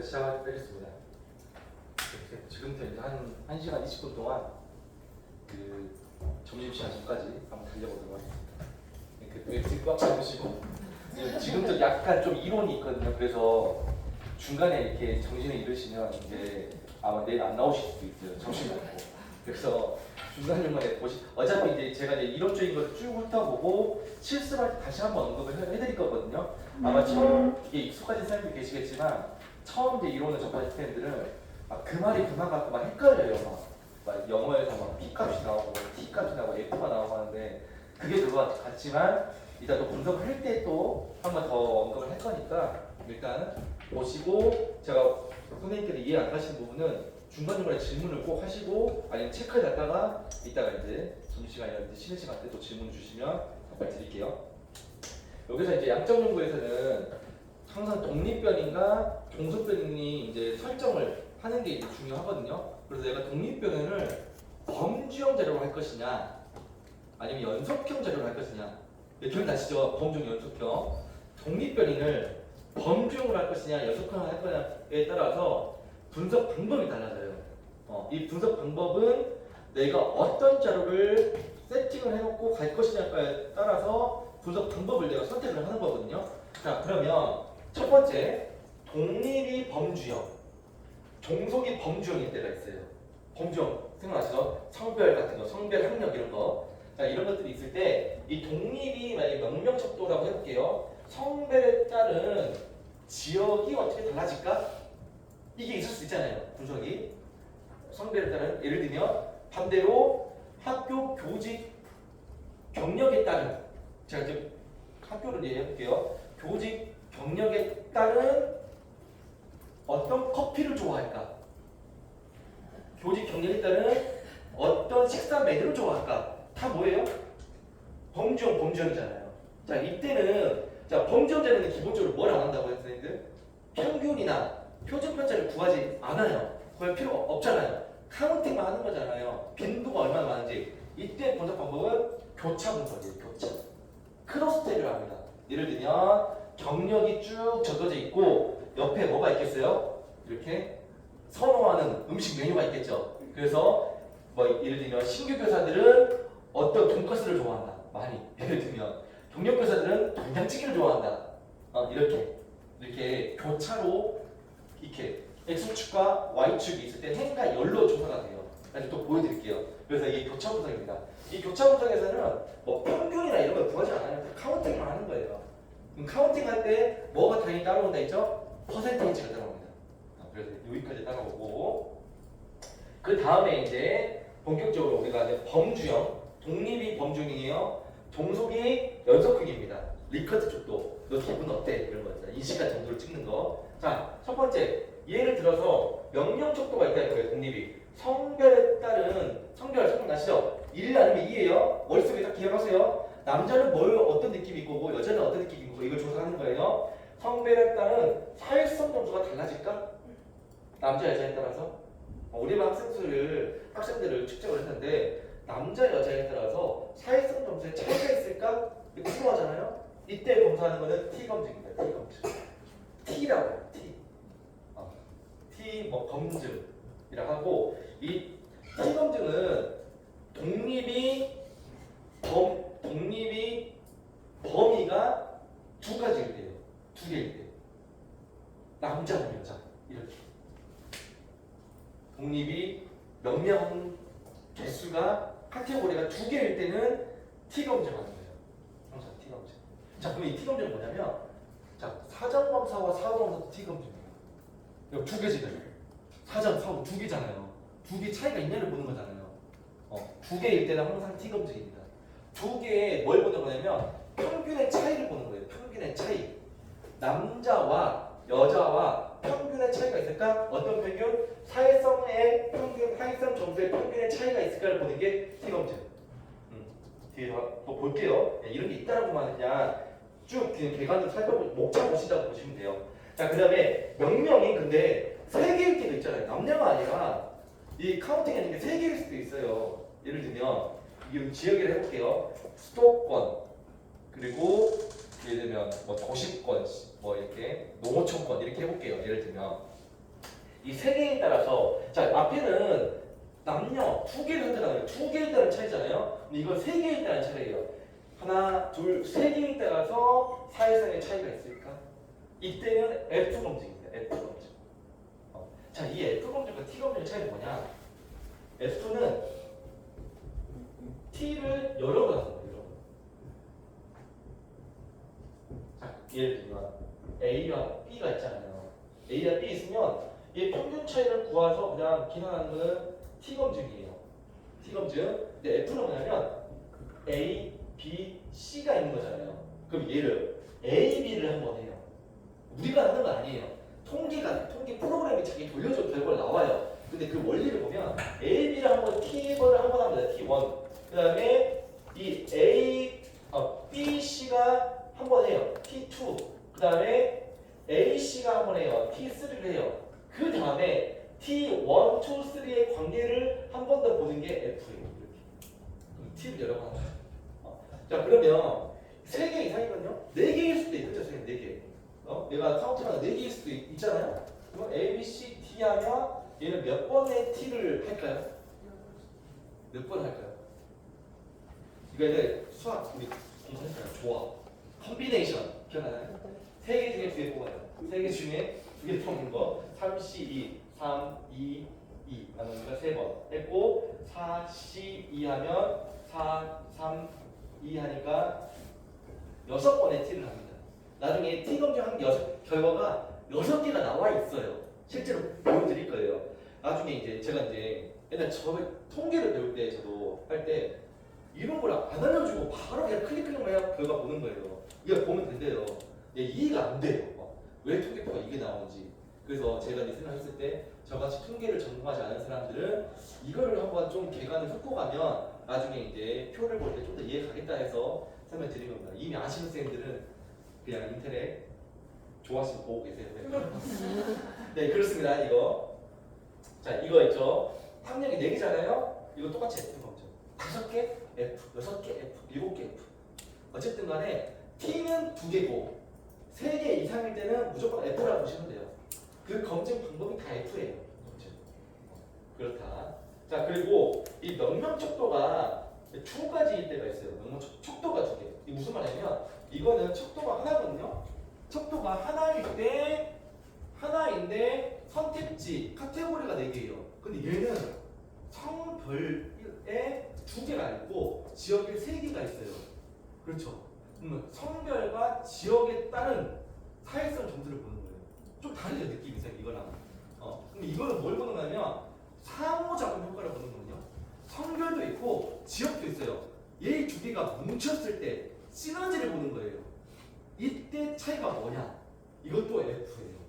인사드리면서 시작하겠습니다. 지금부터 이제 한 1시간 20분 동안 그 점심시간 전까지 한번 달려보도록 하겠습니다. 그 웹스 꽉 잡으시고 지금부터 약간 좀 이론이 있거든요. 그래서 중간에 이렇게 정신을 잃으시면 이제 아마 내일 안 나오실 수도 있어요. 정신 먹고. 그래서 중간중간에 어차피 이제 제가 이제 이론적인 걸 쭉 훑어보고 실습할 때 다시 한번 언급을 해드릴 거거든요. 아마 처음 이게 익숙하신 사람들이 계시겠지만 처음 이제 이론을 접하실 팬들은 막 그 말이 그 말 같고 막 헷갈려요. 막 영어에서 막 P 값이 나오고 T 값이 나오고 F가 나오고 하는데 그게 그거 같지만 이따 또 분석을 할 때 또 한 번 더 언급을 할 거니까 일단 보시고 제가 선생님께서 이해 안 가시는 부분은 중간중간에 질문을 꼭 하시고 아니면 체크해 놨다가 이따가 이제 점심시간이나 쉬는 시간 때 또 질문 주시면 답변 드릴게요. 여기서 이제 양적 연구에서는 항상 독립변인과 종속변이 이제 설정을 하는 게 이제 중요하거든요. 그래서 내가 독립변을 범주형 자료로 할 것이냐 아니면 연속형 자료로 할 것이냐 기억나시죠? 범주형, 연속형. 독립변인을 범주형으로 할 것이냐 연속형으로 할 거냐에 따라서 분석 방법이 달라져요. 이 분석 방법은 내가 어떤 자료를 세팅을 해놓고 갈 것이냐에 따라서 분석 방법을 내가 선택을 하는 거거든요. 자, 그러면 첫 번째, 독립이 범주형, 종속이 범주형일 때가 있어요. 범주형 생각나시죠? 성별 같은 거, 성별 학력 이런 거. 자, 이런 것들이 있을 때 이 독립이 만약에 명명척도라고 해볼게요. 성별에 따른 지역이 어떻게 달라질까? 이게 있을 수 있잖아요. 분석이. 성별에 따른 예를 들면 반대로 학교 교직 경력에 따른 제가 이제 학교를 얘기해볼게요. 교직 경력에 따른 어떤 커피를 좋아할까? 교직 경력에 따른 어떤 식사 메뉴를 좋아할까? 다 뭐예요? 범주형이잖아요. 자, 이때는 자 범주형 자료는 기본적으로 뭘 안 한다고 했어요, 선생님들? 평균이나 표준 편차를 구하지 않아요. 구할 필요가 없잖아요. 카운팅만 하는 거잖아요. 빈도가 얼마나 많은지. 이때 분석 방법은 교차 분석이에요. 교차. 크로스테이를 합니다. 예를 들면 경력이 쭉 적어져 있고 옆에 뭐가 있겠어요? 이렇게 선호하는 음식 메뉴가 있겠죠. 그래서 뭐 예를 들면 신규 교사들은 어떤 돈가스를 좋아한다. 많이. 예를 들면 경력 교사들은 된장찌개를 좋아한다. 이렇게 교차로 이렇게 X축과 Y축이 있을 때 행과 열로 조사가 돼요. 나중에 또 보여드릴게요. 그래서 이게 교차 분석입니다. 이 교차 분석에서는 뭐 평균이나 이런 걸 구하지 않아요. 카운팅만 하는 거예요. 그럼 카운팅 할 때 뭐가 당연히 따라온다 했죠? 퍼센테이지가 따라옵니다. 그래서 여기까지 따라오고 그 다음에 이제 본격적으로 우리가 이제 범주형, 독립이 범주형이에요. 종속이 연속형입니다. 리커트 족도, 너 기분 어때? 이런 거 있잖아요. 이 시간 정도를 찍는 거. 자, 첫 번째 예를 들어서 명령 척도가 있다 이거예요. 독립이 성별에 따른 성별 나시죠? 1 아니면 2예요. 머릿속에 딱 기억하세요. 남자는 어떤 느낌이 있고 여자는 어떤 느낌이 있고 이걸 조사하는 거예요. 성별에 따른 사회성 점수가 달라질까? 남자 여자에 따라서 우리 반 학생들을 측정을 했는데 남자 여자에 따라서 사회성 점수에 차이가 있을까? 이거 궁금하잖아요. 이때 검사하는 거는 T 검증입니다. T 검증. T라고 해요. T 뭐 검증이라고 하고 이 T 검증은 독립이 범위가 두 가지일 때요. 두 개일 때. 남자나 여자 이렇게. 독립이 명명 개수가 카테고리가 두 개일 때는 T 검증하는 거예요. 항상 T 검증. 자, 그럼 이 T 검증은 뭐냐면 자 사전 검사와 사후 검사도 T 검증이에요. 이거 두 개지들. 사전, 사후 두 개잖아요. 두 개 차이가 있냐를 보는 거잖아요. 두 개일 때는 항상 T 검증입니다. 두 개에 뭘 보는 거냐면 평균의 차이를 보는 거예요. 평균의 차이. 남자와 여자와 평균의 차이가 있을까? 어떤 평균? 사회성의 평균, 사회성 점수의 평균의 차이가 있을까를 보는 게 T 검증. 뒤에 또 볼게요. 이런 게 있다라고만 그냥 쭉 그냥 개관으로 살펴보고 목차 보시다고 보시면 돼요. 자, 그 다음에 명령이 근데 세 개일 때도 있잖아요. 남녀가 아니라 이 카운팅에 있는 게 세 개일 수도 있어요. 예를 들면 이 지역을 해볼게요. 수도권 그리고 예를 들면 뭐 도시권 뭐 이렇게 농어촌권 이렇게 해볼게요. 예를 들면 이 세 개에 따라서 자 앞에는 남녀 두 개를 선택하는 두 개에 따른 차이잖아요. 근데 이건 세 개에 따른 차이예요. 하나, 둘, 세 개에 따라서 사회성의 차이가 있을까? 이때는 F 검증입니다. F 검증. 자, 이 F 검증과 T 검증의 차이는 뭐냐? F는 T를 여러 번 하는 거예요. 자, 예를 들면 A와 B가 있잖아요. A와 B 있으면 이 평균 차이를 구해서 그냥 계산하는 거는 T 검증이에요. T 검증. 근데 F는 뭐냐면 A, B, C가 있는 거잖아요. 그럼 얘를 A, B를 한번 해요. 우리가 하는 건 아니에요. 통계 프로그램이 자기 돌려준 결과가 나와요. 근데 그 원리를 보면 A, B를 한번 T번을 한번 합니다. T1. 그 다음에 이 B, C가 한번 해요. T2. 그 다음에 A, C가 한번 해요. T3를 해요. 그 다음에 T1, 2, 3의 관계를 한 번 더 보는 게 F예요. 이렇게. T를 여러 번 하죠. 자, 그러면 3개 이상이거든요? 4개일 수도 있겠죠, 선생님, 4개. 내가 카운트가 4개일 수도 있잖아요? 그럼 A, B, C, D 하면 얘는 몇 번의 T를 할까요? 몇 번 할까요? 이거 이제 수학, 우리 공부했잖아요. 조합, 컴비네이션. 기억나나요? 3개 중에 2개 뽑아요. 3개 중에 2개 뽑는 거. 3, C, 2, 3, 2, 2 나누니까 3번 했고 4, C, 2 하면 4, 3, 2 하니까 6번의 T를 합니다. 나중에 T 검증한 결과가 6개가 나와 있어요. 실제로 보여드릴 거예요. 나중에 이제 제가 이제 옛날 통계를 배울 때 저도 할 때 이런 걸 안 알려주고 바로 그냥 클릭만 해야 결과 보는 거예요. 이거 보면 된대요. 이해가 안 돼요. 왜 통계표가 이게 나오는지. 그래서 제가 이 생각했을 때 저같이 통계를 전공하지 않은 사람들은 이거를 한번 좀 개관을 훑고 가면 나중에 이제 표를 볼 때 좀 더 이해 가겠다 해서 설명드린 겁니다. 이미 아시는 선생님들은 그냥 인터넷 좋아하시면 보고 계세요. 네, 그렇습니다. 이거. 자, 이거 있죠. 학력이 4개잖아요. 이거 똑같이 F 검증. 5개 F, 6개 F, 7개 F. 어쨌든 간에 T는 2개고 3개 이상일 때는 무조건 F라고 보시면 돼요. 그 검증 방법이 다 F예요. 검증. 그렇다. 자, 그리고 이 명령 척도가 2가지일 때가 있어요. 명령 척도가 2개. 이게 무슨 말이냐면 이거는 척도가 하나거든요. 척도가 하나인데 선택지 카테고리가 4개예요. 근데 얘는 성별에 2개가 있고 지역에 3개가 있어요. 그렇죠. 성별과 지역에 따른 사회성 점수를 보는 거예요. 좀 다르죠, 느낌이 이거랑. 근데 이거는 뭘 보는 거냐면 상호작용 효과를 보는 거거든요. 성별도 있고 지역도 있어요. 얘 2개가 뭉쳤을 때 시너지를 보는 거예요. 이때 차이가 뭐냐? 이것도 F예요.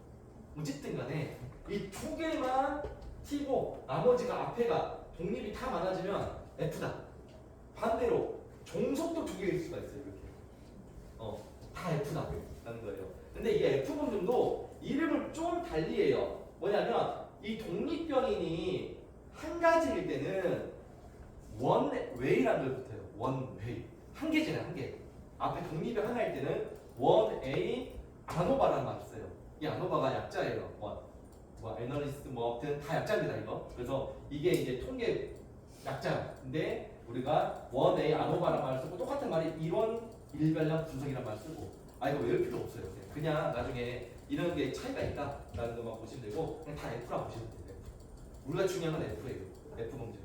어쨌든 간에 이 2개만 T고 나머지가 앞에가 독립이 다 많아지면 F다. 반대로 종속도 2개일 수가 있어요. 이렇게. 다 F다라는 거예요. 근데 이 F 검증도 이름을 좀 달리 해요. 뭐냐면 이 독립변인이 한 가지일 때는 원웨이라는 걸 붙어요. 원웨이. 한 개잖아요. 한 개. 앞에 독립이 하나일 때는 원A 아노바라는 말을 써요. 이 아노바가 약자예요. 애널리스트 아무튼 다 약자입니다. 이거. 그래서 이게 이제 통계 약자인데 우리가 원A 아노바라는 말을 쓰고 똑같은 말이 이론 일별량 분석이라는 말을 쓰고 이거 외울 필요 없어요. 그냥 나중에 이런 게 차이가 있다라는 것만 보시면 되고 그냥 다 F라고 보시면 돼요. 우리가 중요한 건 F예요. F 검증.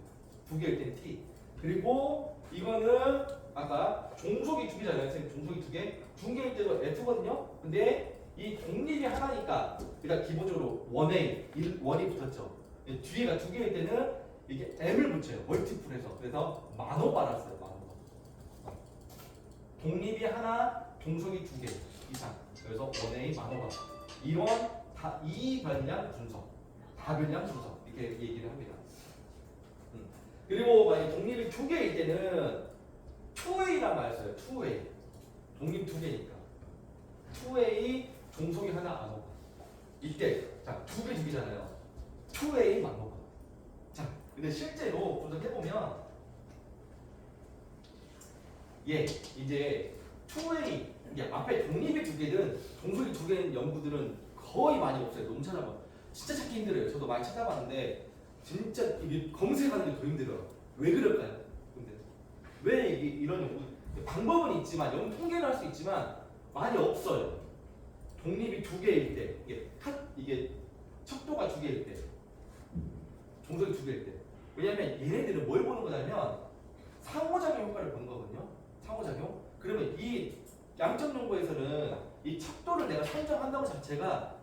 2개일 땐 T. 그리고 이거는 아까 종속이 2개잖아요. 선생님 종속이 2개. 2개일 때도 F거든요. 근데 이 독립이 하나니까 그러니까 기본적으로 원이 붙었죠. 뒤에가 2개일 때는 이게 M을 붙여요. 멀티플해서. 그래서 만호바라 써요. 만호바. 독립이 하나, 종속이 2개 이상. 그래서 원A 만호바. 이런 이변량 분석, 다변량 분석 이렇게 얘기를 합니다. 그리고 만약 독립이 2개일 때는 2A란 말을 써요. 2A. 독립 2개니까. 2A 종속이 하나 안 오고. 이때 자 2개잖아요. 2A 만 오고. 자 근데 실제로 분석해보면 이제 2A 이게 앞에 독립이 2개든 종속이 2개인 연구들은 거의 많이 없어요. 너무 찾아봐. 진짜 찾기 힘들어요. 저도 많이 찾아봤는데 진짜 이게 검색하는 게 더 힘들어요. 왜 그럴까요? 근데 왜 이게 이런 방법은 있지만 통계를 할 수 있지만 많이 없어요. 독립이 두 개일 때 이게 척도가 두 개일 때 종속이 두 개일 때 왜냐면 얘네들은 뭘 보는 거냐면 상호작용 효과를 보는 거거든요. 상호작용. 그러면 이 양적 연구에서는 이 척도를 내가 선정한다는 자체가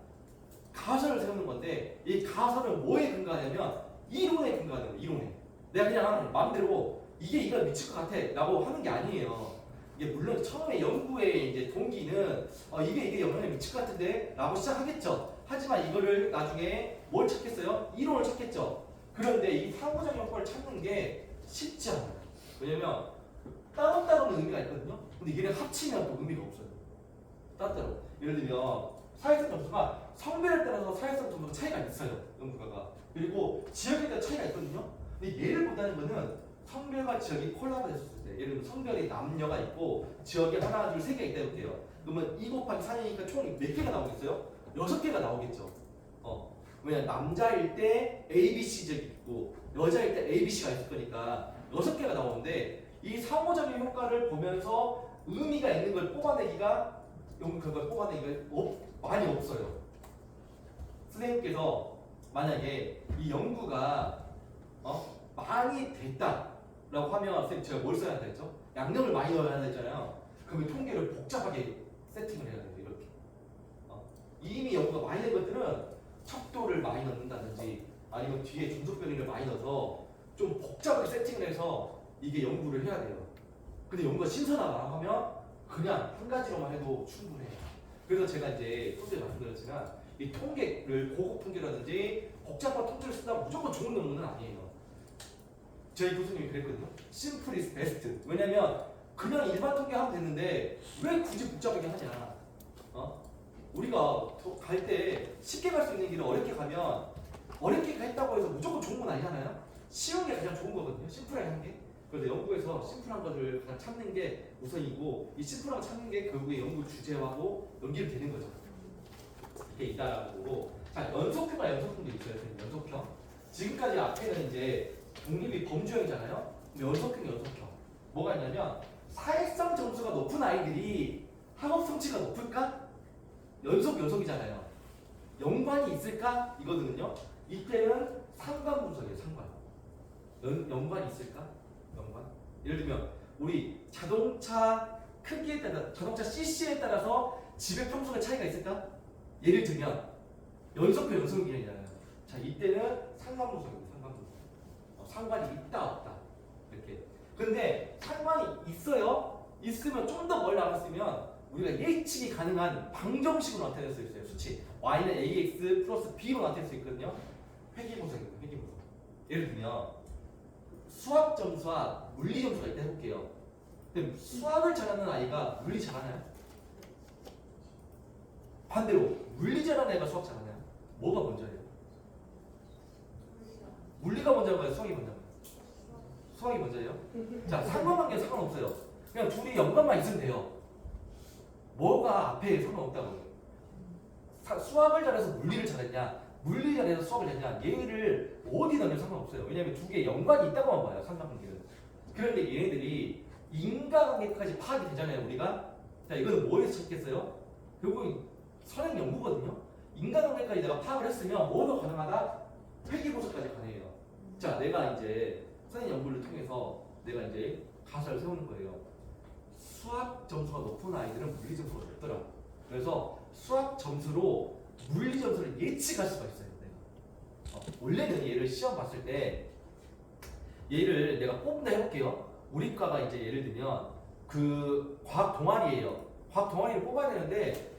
가설을 세우는 건데 이 가설은 뭐에 근거하냐면 이론에 근거하는 거예요. 이론에. 내가 그냥 마음대로 이거 미칠 것 같아 라고 하는 게 아니에요. 이게 물론 처음에 연구의 이제 동기는 이게 영향에 미칠 것 같은데 라고 시작하겠죠. 하지만 이거를 나중에 뭘 찾겠어요? 이론을 찾겠죠. 그런데 이 상호작용 효과를 찾는 게 쉽지 않아요. 왜냐면 따로따로는 의미가 있거든요. 근데 얘네 합치면 또 의미가 없어요. 따로따로. 예를 들면 사회성 점수가 성별에 따라서 사회성 점수가 차이가 있어요. 연구가가. 그리고 지역에 따라 차이가 있거든요. 근데 얘를 본다는 거는 성별과 지역이 콜라보 됐을 때 예를 들면 성별이 남녀가 있고 지역이 하나 둘 세 개 있다 해볼게요. 그러면 2 곱하기 4니까 총 몇 개가 나오겠어요? 6개가 나오겠죠. 왜냐면 남자일 때 ABC 지역이 있고 여자일 때 ABC가 있을 거니까 6개가 나오는데 이 상호작용 효과를 보면서 의미가 있는 걸 뽑아내기가 연구 결과를 뽑아내기가 많이 없어요. 선생님께서 만약에 이 연구가 많이 됐다라고 하면 선생님 제가 뭘 써야 한다 했죠? 양념을 많이 넣어야 한다 했잖아요. 그러면 통계를 복잡하게 세팅을 해야 돼요. 이렇게. 이미 연구가 많이 된 것들은 척도를 많이 넣는다든지 아니면 뒤에 중속 변이를 많이 넣어서 좀 복잡하게 세팅을 해서 이게 연구를 해야 돼요. 근데 연구가 신선하다 하면 그냥 한 가지로만 해도 충분해요. 그래서 제가 이제 소수에 말씀드렸지만 이 통계를 고급 통계라든지 복잡한 통계를 쓴다고 무조건 좋은 논문은 아니에요. 저희 교수님이 그랬거든요. Simple is best. 왜냐면 그냥 일반 통계 하면 되는데 왜 굳이 복잡하게 하냐. 우리가 갈 때 쉽게 갈 수 있는 길을 어렵게 가면 어렵게 했다고 해서 무조건 좋은 건 아니잖아요. 쉬운 게 가장 좋은 거거든요. 심플하게 하는 게. 그래서 연구에서 심플한 것을 가장 찾는 게 우선이고 이 심플한 거 찾는 게 결국에 연구 주제하고 연결되는 거죠. 이게 있다라고 보고 자 연속형과 연속형도 있어요. 연속형. 지금까지 앞에는 이제 독립이 범주형이잖아요. 연속형. 뭐가 있냐면 사회성 점수가 높은 아이들이 학업 성취가 높을까? 연속이잖아요. 연관이 있을까? 이거거든요. 이때는 상관 분석이에요. 상관. 연관이 있을까? 연관. 예를 들면 우리 자동차 크기에 따라 자동차 CC에 따라서 지배 평수의 차이가 있을까? 예를 들면 연속이잖아요. 자 이때는 상관 분석입니다. 상관 분석. 상관이 있다 없다 이렇게. 근데 상관이 있어요. 있으면 좀 더 멀리 나갔으면 우리가 예측이 가능한 방정식으로 나타낼 수 있어요. 수치 y는 ax 플러스 b로 나타낼 수 있거든요. 회귀분석입니다. 회귀분석. 예를 들면 수학 점수와 물리 점수가 있다 해볼게요. 근데 수학을 잘하는 아이가 물리 잘하나요? 반대로 물리 잘하는 애가 수학 잘하나요? 뭐가 먼저예요? 물리가 먼저인가요? 수학이 먼저인가요? 수학이 먼저예요? 자 상관관계는 상관없어요. 그냥 둘이 연관만 있으면 돼요. 뭐가 앞에 상관없다고요. 수학을 잘해서 물리를 잘했냐 물리 잘해서 수학을 잘했냐 얘를 어디 넣으면 상관없어요. 왜냐면 두 개의 연관이 있다고만 봐요. 상관관계는. 그런데 얘네들이 인과관계까지 파악이 되잖아요. 우리가. 자 이거는 뭐에서 찾겠어요? 결국은 선행 연구거든요. 인과관계까지 내가 파악을 했으면 뭐가 가능하다? 회귀분석까지 가능해요. 자 내가 이제 선행 연구를 통해서 내가 이제 가설을 세우는 거예요. 수학 점수가 높은 아이들은 물리 점수가 높더라. 그래서 수학 점수로 물리 점수를 예측할 수가 있어요. 원래는 얘를 시험 봤을 때 얘를 내가 뽑는다 해볼게요. 우리 과가 이제 예를 들면 그 과학 동아리예요. 과학 동아리를 뽑아내는데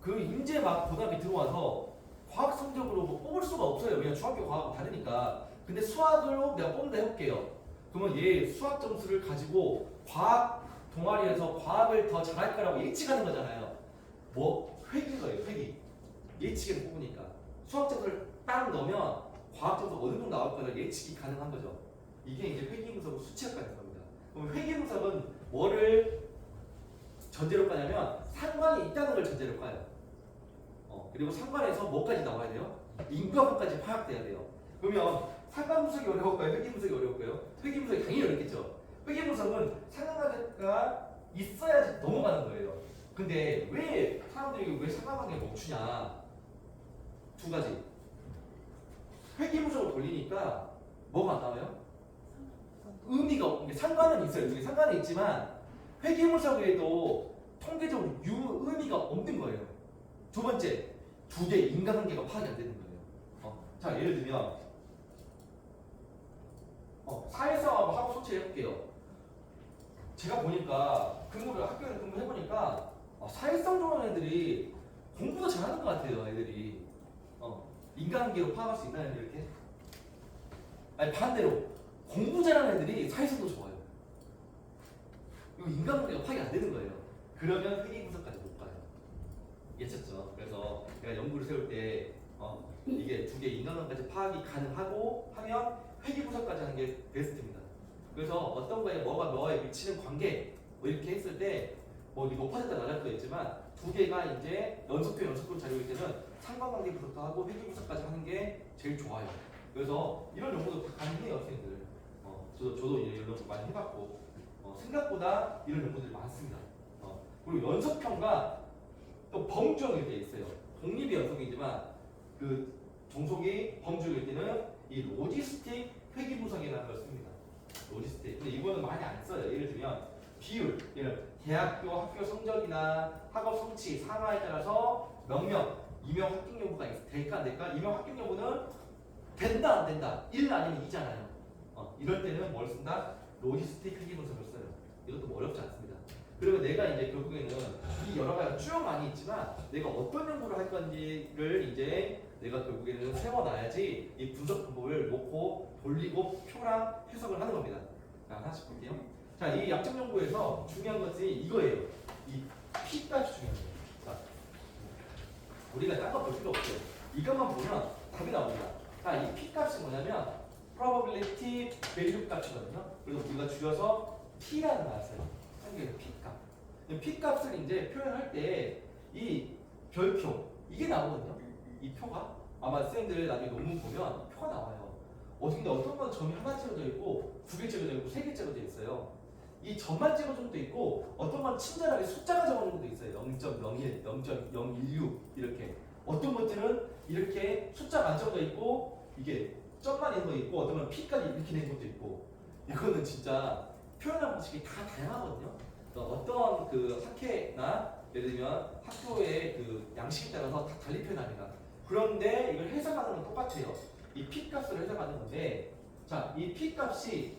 그 이제 막 고등학교 들어와서 과학 성적으로 뭐 뽑을 수가 없어요. 왜냐면 중학교 과학하고 다르니까. 근데 수학으로 내가 뽑는다 해볼게요. 그러면 얘 수학 점수를 가지고 과학 동아리에서 과학을 더 잘할 거라고 예측하는 거잖아요. 뭐? 회귀인 거예요. 회귀. 예측을 뽑으니까. 수학 점수를 딱 넣으면 과학 점수 어느 정도 나올 거를 예측이 가능한 거죠. 이게 이제 회귀 분석으로 수치학과에서 겁니다. 그럼 회귀 분석은 뭐를 전제로 까냐면 상관이 있다는 걸 전제로 까요. 그리고 상관에서 뭐까지 나와야 돼요? 인과분까지 파악돼야 돼요. 그러면 상관분석이 어려울까요? 회계분석이 어려울까요? 회계분석이 당연히 어렵겠죠. 회계분석은 상관관계가 있어야지 넘어가는 거예요. 근데 왜 사람들이 왜 상관관계가 멈추냐? 두 가지. 회계분석을 돌리니까 뭐가 안 나와요? 의미가 없는 게 상관은 있어요. 여기 상관은 있지만 회계분석에도 통계적으로 의미가 없는 거예요. 두 번째, 두 개의 인과관계가 파악이 안 되는 거예요. 자, 예를 들면 사회성하고 하고 소치를 해볼게요. 제가 보니까 학교에서 근무해보니까 사회성 좋은 애들이 공부도 잘하는 것 같아요. 애들이 인간관계로 파악할 수 있나요? 이렇게? 아니 반대로 공부 잘하는 애들이 사회성도 좋아요. 이거 인간관계가 파악이 안 되는 거예요. 그러면 회계분석까지 못 가요. 이해하셨죠? 그래서 내가 연구를 세울 때 이게 두 개 인간관계까지 파악이 가능하고 하면 회계분석까지 하는 게 베스트입니다. 그래서 어떤 거에 뭐가 뭐에 미치는 관계 뭐 이렇게 했을 때 뭐 높아졌다 낮아졌다 있지만 두 개가 이제 연속으로 자료일 때는 상관관계 분석도 하고 회계분석까지 하는 게 제일 좋아요. 그래서 이런 연구도 다 가능해요, 학생들. 저도 이런 연구 많이 해봤고 생각보다 이런 연구들이 많습니다. 그리고 연속형과 또 범주형일 때 있어요. 독립이 연속이지만 그 종속이 범주일 때는 이 로지스틱 회계분석이라는 걸 씁니다. 로지스틱. 근데 이거는 많이 안 써요. 예를 들면 비율, 대학교 학교 성적이나 학업 성취, 상하에 따라서 명명, 임용 합격 여부가 될까 안 될까? 임용 합격 여부는 된다 안 된다. 1 아니면 2잖아요. 이럴 때는 뭘 쓴다? 로지스틱 회계분석을 써요. 이것도 뭐 어렵지 않습니다. 그리고 내가 이제 결국에는 이 여러 가지가 쭉 많이 있지만 내가 어떤 연구를 할 건지를 이제 내가 결국에는 세워놔야지 이 분석 방법을 놓고 돌리고 표랑 해석을 하는 겁니다. 자, 하나씩 볼게요. 자, 이 약점 연구에서 중요한 것이 이거예요. 이 P값이 중요한 거예요. 자, 우리가 딴 거 볼 필요 없어요. 이것만 보면 답이 나옵니다. 자, 이 P값이 뭐냐면 probability value 값이거든요. 그래서 우리가 줄여서 P라는 말을 써요. 한국에서 P값. P값을 이제 표현할 때 이 별표 이게 나오거든요. 이 표가 아마 쌤들 나중에 논문 보면 표가 나와요. 근데 어떤 건 점이 하나 찍어져 있고 두 개 찍어져 있고 세 개 찍어져 있어요. 이 점만 찍어준 것도 있고 어떤 건 친절하게 숫자가 적어준 것도 있어요. 0.01, 0.016 이렇게. 어떤 것들은 이렇게 숫자가 안 적어져 있고 이게 점만 있는 거 있고 어떤 건 P까지 이렇게 된 것도 있고. 이거는 진짜 표현하는 방식이 다 다양하거든요. 어떤 그 학회나 예를 들면 학교의 그 양식에 따라서 다 달리 표현합니다. 그런데 이걸 해석하는 건 똑같아요. 이 P값을 해석하는 건데, 자, 이 P값이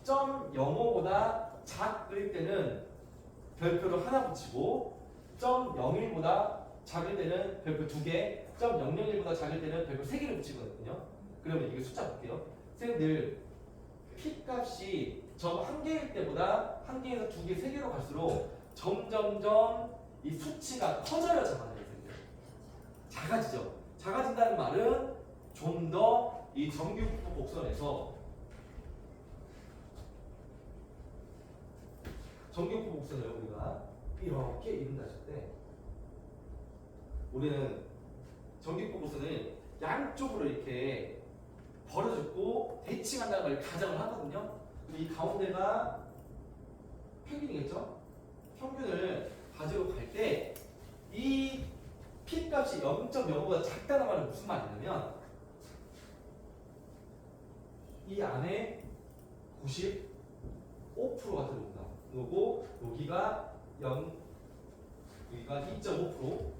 0.05보다 작을 때는 별표를 하나 붙이고 0.01보다 작을 때는 별표 2개, 0.001보다 작을 때는 별표 3개를 붙이거든요. 그러면 이게 숫자 볼게요. 선생님들 P값이 점 1개일 때보다 1개에서 2개, 3개로 갈수록 점점점 이 수치가 커져요, 작아져요. 작아지죠. 작아진다는 말은 좀 더 이 정규부호 곡선에서 정규부호 곡선을 우리가 이렇게 이룬다 했을 때 우리는 정규부호 곡선을 양쪽으로 이렇게 벌어졌고 대칭한다는 걸 가정을 하거든요. 이 가운데가 평균이겠죠? 평균을 가지고 갈 때 이 P값이 0.05보다 작다는 말은 무슨 말이냐면 이 안에 95%가 들어온다. 그리고 여기가 2.5%,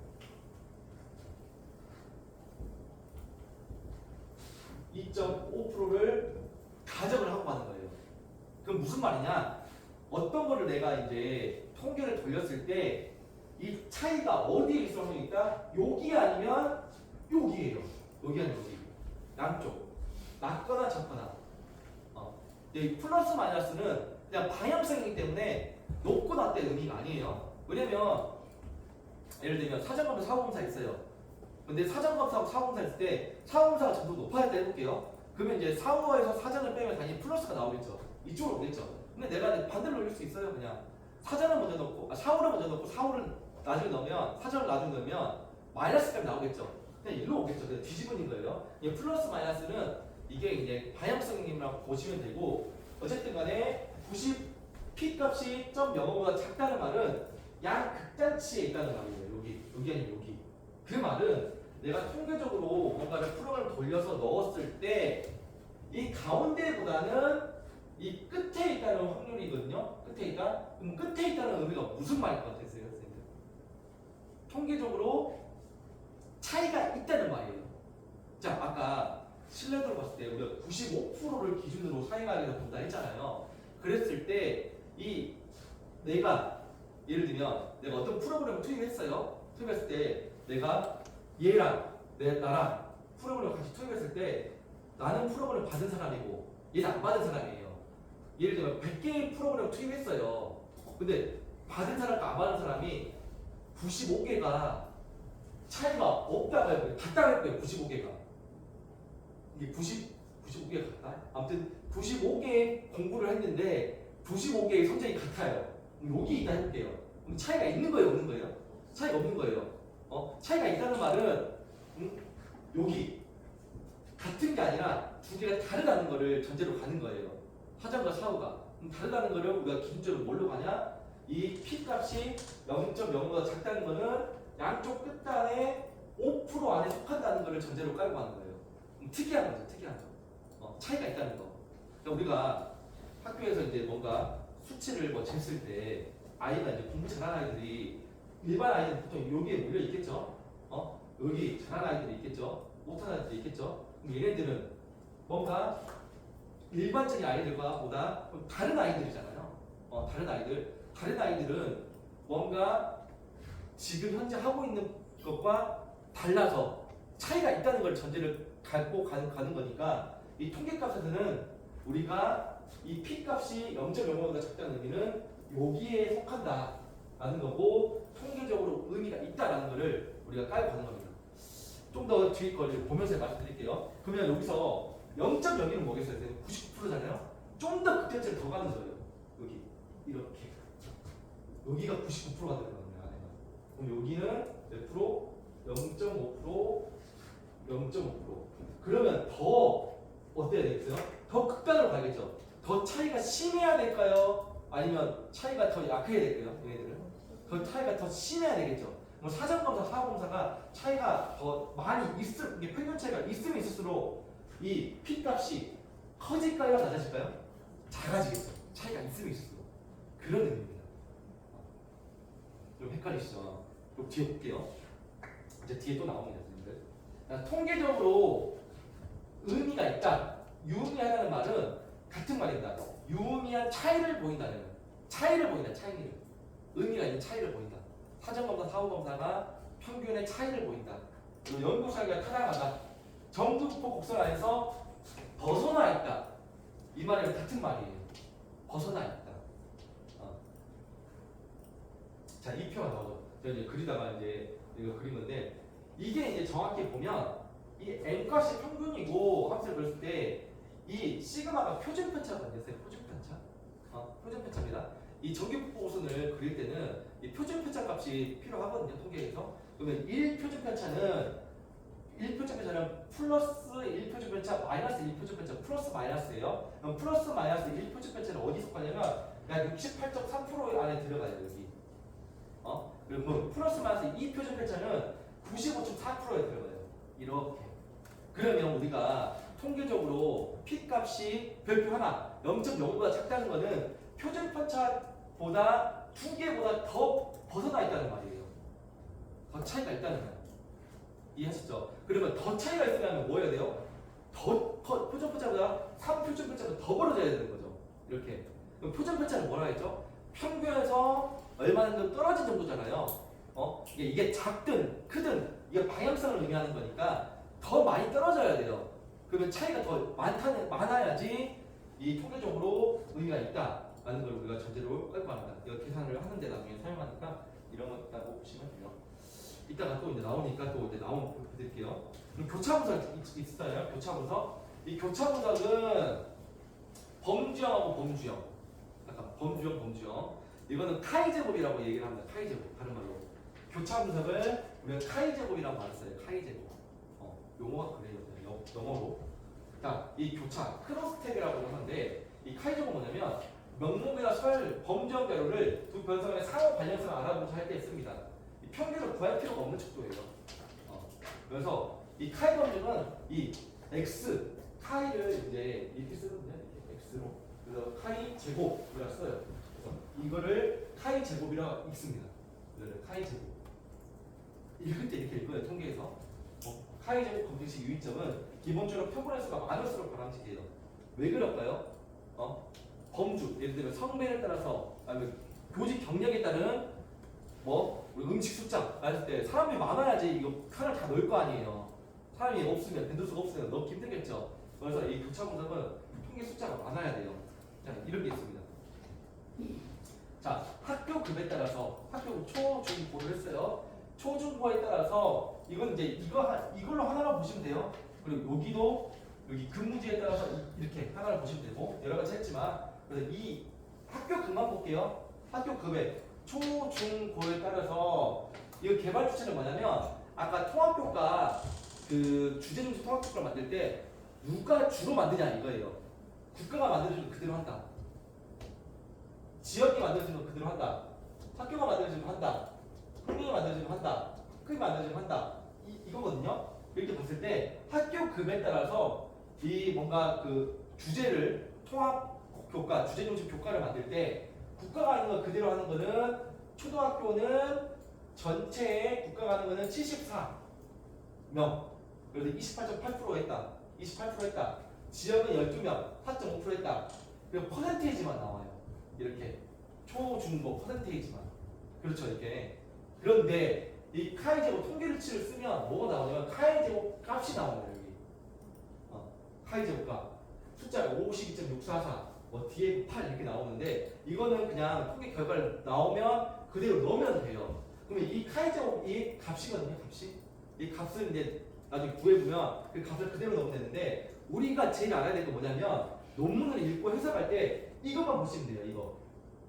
2.5%를 가정을 하고 가는 거예요. 그럼 무슨 말이냐? 어떤 거를 내가 이제 통계를 돌렸을 때 이 차이가 어디에 있을 수 있다? 여기 아니면 여기예요. 여기 아니면 여기. 양쪽. 낮거나 작거나. 이 플러스 마이너스는 그냥 방향성이기 때문에 높고 낮대 의미가 아니에요. 왜냐면 예를 들면 사전검사 사후검사 있어요. 근데 사전검사하고 사후검사 있을 때 사후검사가 점수 높아야 돼 해볼게요. 그러면 이제 사후에서 사전을 빼면 당연히 플러스가 나오겠죠. 이쪽으로 오겠죠. 근데 내가 반대로 올릴 수 있어요. 그냥 사전을 먼저 넣고 사후를 먼저 넣고 사후를 나중에 넣으면 사전을 나중에 넣으면 마이너스까지 나오겠죠. 그냥 일로 오겠죠. 그냥 뒤집어진 거예요. 이 플러스 마이너스는 이게 이제 방향성이라고 보시면 되고 어쨌든 간에 90p 값이 0.05보다 작다는 말은 양극단치에 있다는 말이에요. 여기 아니면 여기. 그 말은 내가 통계적으로 뭔가를 프로그램을 돌려서 넣었을 때 이 가운데보다는 이 끝에 있다는 확률이거든요. 끝에 있다. 그럼 끝에 있다는 의미가 무슨 말일 것 같으세요, 선생님들? 통계적으로 차이가 있다는 말이에요. 자, 아까 신뢰도를 봤을 때 우리가 95%를 기준으로 사회관계에서 본다 했잖아요. 그랬을 때 이 내가 예를 들면 내가 어떤 프로그램을 투입했어요. 투입했을 때 내가 얘랑 나랑 프로그램을 같이 투입했을 때 나는 프로그램을 받은 사람이고 얘는 안 받은 사람이에요. 예를 들면 100개의 프로그램을 투입했어요. 근데 받은 사람과 안 받은 사람이 95개가 차이가 없다고 해요. 같다고 할 거예요. 95개가. 이게 95개가 같다? 아무튼 95개의 공부를 했는데 95개의 성적이 같아요. 그럼 여기 있다 해볼게요. 그럼 차이가 있는 거예요? 없는 거예요? 차이가 없는 거예요. 차이가 있다는 말은 여기 같은 게 아니라 두 개가 다르다는 거를 전제로 가는 거예요. 사전과 사후가. 다르다는 거를 우리가 기준적으로 뭘로 가냐? 이 p 값이 0.0보다 작다는 거는 양쪽 끝단에 5% 안에 속한다는 거를 전제로 깔고 가는 거예요. 특이한 거죠, 특이한 거. 차이가 있다는 거. 그러니까 우리가 학교에서 이제 뭔가 수치를 뭐 쟀을 때 아이가 이제 공부 잘하는 아이들이 일반 아이들은 보통 여기에 몰려 있겠죠. 여기 잘하는 아이들이 있겠죠. 못하는 아이들이 있겠죠. 그럼 얘네들은 뭔가 일반적인 아이들과 보다 다른 아이들이잖아요. 다른 아이들은 뭔가 지금 현재 하고 있는 것과 달라서 차이가 있다는 걸 전제를 갖고 가는 거니까 이 통계값에서는 우리가 이 p 값이 0.05보다 작다는 의미는 여기에 속한다라는 거고 통계적으로 의미가 있다라는 거를 우리가 깔고 가는 겁니다. 좀 더 뒤에 거를 보면서 말씀드릴게요. 그러면 여기서 0.02는 뭐겠어요? 99%잖아요. 좀 더 극대치를 더 가는 거예요. 여기 이렇게 여기가 99%가 되는 겁니다. 그럼 여기는 몇 프로? 0.5%, 0.5%. 그러면 더 어때야 되겠어요? 더 극단으로 가겠죠. 더 차이가 심해야 될까요? 아니면 차이가 더 약해야 될까요? 얘네들은 더 차이가 더 심해야 되겠죠. 뭐 사전검사, 사후검사가 차이가 더 많이 이게 평균 차이가 있으면 있을수록 이 p 값이 커질까요? 낮아질까요? 작아지겠죠. 차이가 있으면 있을수록 그런 의미입니다. 좀 헷갈리시죠? 좀 뒤에 볼게요. 이제 뒤에 또 나옵니다, 선생님들. 통계적으로 의미가 있다. 유의미하다는 말은 같은 말입니다. 유의미한 차이를 보인다는 차이를 보인다. 의미가 있는 차이를 보인다. 사전검사, 사후검사가 평균의 차이를 보인다. 연구사기가 타당하다. 정두포 곡선 안에서 벗어나 있다. 이 말이랑 같은 말이에요. 벗어나 있다. 자, 이 표가 나오죠. 제가 이제 그리다가 이제 이거 그린 건데 이게 이제 정확히 보면 이 n 값이 평균이고 함수를 그렸을 때 이 시그마가 표준 편차가 아니었어요. 표준 편차. 표준 편차입니다. 이 정규폭 곡선을 그릴 때는 이 표준 편차 값이 필요하거든요. 통계에서. 그러면 1표준 편차는 플러스 1표준 편차, 마이너스 1표준 편차, 플러스 마이너스예요. 그럼 플러스 마이너스 1표준 편차는 어디 속하냐면 약 68.3% 안에 들어가요. 여기. 그리고 플러스 마이너스 2표준 편차는 95.4%에 들어가요. 이렇게. 그러면 우리가 통계적으로 p 값이 별표 하나 0.05보다 작다는 거는 표준 편차보다 2개보다 더 벗어나 있다는 말이에요. 더 차이가 있다는 말. 이해하셨죠? 그러면 더 차이가 있으면 뭐 해야 돼요? 더 표준 편차보다 3표준 편차보다 더 벌어져야 되는 거죠. 이렇게. 그럼 표준 편차는 뭐라 했죠? 평균에서 얼마 정도 떨어진 정도잖아요. 이게 작든 크든 이게 방향성을 의미하는 거니까 더 많이 떨어져야 돼요. 그러면 차이가 더 많아야지 이 통계적으로 의미가 있다라는 걸 우리가 전제로 깔고 합니다. 이거 계산을 하는데 나중에 사용하니까 이런 거 있다고 보시면 돼요. 이따가 또 이제 나오니까 또 이제 나오면 보여드릴게요. 그럼 교차 분석 있어요. 교차 분석. 이 교차 분석은 범주형하고 범주형. 약간 범주형. 이거는 카이 제곱이라고 얘기를 합니다. 카이 제곱. 다른 말로. 교차 분석을 우리가 카이 제곱이라고 말했어요. 카이 제곱. 용어가 그래요. 영어로. 자, 이 교차 크로스택이라고 하는데 이 카이저가 뭐냐면 명목이나 설, 범정 자료를 두 변성의 상호 관련성을 알아보자 할 때 씁니다. 이 평균을 구할 필요가 없는 척도예요. 그래서 이 카이 검증은 이 x 카이를 이제 이렇게 쓰거든요. 이렇게 x로. 그래서 카이 제곱이라고 써요. 그래서 이거를 카이 제곱이라고 읽습니다. 이거를 카이 제곱. 읽을 때 이렇게 읽어요. 통계에서. 카이 제곱 검증식 유의점은 기본적으로 표본의 수가 많을수록 바람직해요. 왜 그럴까요? 범주, 예를 들면 성배에 따라서 아니면 교직 경력에 따른 우리 음식 숫자 했을 때 사람이 많아야지 이거 칸을 다 넣을 거 아니에요. 사람이 없으면 변두수가 없으면 넣기 힘들겠죠. 그래서 이 교차 검증은 통계 숫자가 많아야 돼요. 자, 이런 게 있습니다. 자, 학교 급에 따라서 학교 초, 중, 고를 했어요. 초, 중, 고에 따라서 이건 이제 이걸로 하나로 보시면 돼요. 그리고 여기도 여기 근무지에 따라서 이렇게 하나를 보시면 되고 여러 가지 했지만 그래서 이 학교 급만 볼게요. 학교 급에 초, 중, 고에 따라서 이거 개발 주체는 뭐냐면 아까 통합교과 그 주제중심 통합교과를 만들 때 누가 주로 만드냐 이거예요. 국가가 만들어주는 거 그대로 한다. 지역이 만들어주는 거 그대로 한다. 학교가 만들어주는 거 한다. 학년이 만들어주는 거 한다. 크게 만들어주는 거 한다. 이거거든요. 이렇게 봤을 때 학교 급에 따라서 이 뭔가 그 주제를 통합 교과, 주제중심 교과를 만들 때 국가가 하는 거 그대로 하는 거는 초등학교는 전체에 국가가 하는 거는 74명. 그래서 28.8% 했다. 28% 했다. 지역은 12명, 4.5% 했다. 그리고 퍼센테이지만 나와요. 이렇게 초, 중, 고 퍼센테이지만. 그렇죠, 이렇게. 그런데 이 카이 제곱 통계치를 쓰면 뭐가 나오냐면 카이 제곱 값이 나와요, 여기. 카이 제곱 값. 숫자가 52.644, 뒤에 8 이렇게 나오는데 이거는 그냥 통계 결과를 나오면 그대로 넣으면 돼요. 그러면 이 카이 제곱 이 값이거든요, 값이. 이 값을 이제 나중에 구해보면 그 값을 그대로 넣으면 되는데 우리가 제일 알아야 될 게 뭐냐면 논문을 읽고 해석할 때 이것만 보시면 돼요. 이거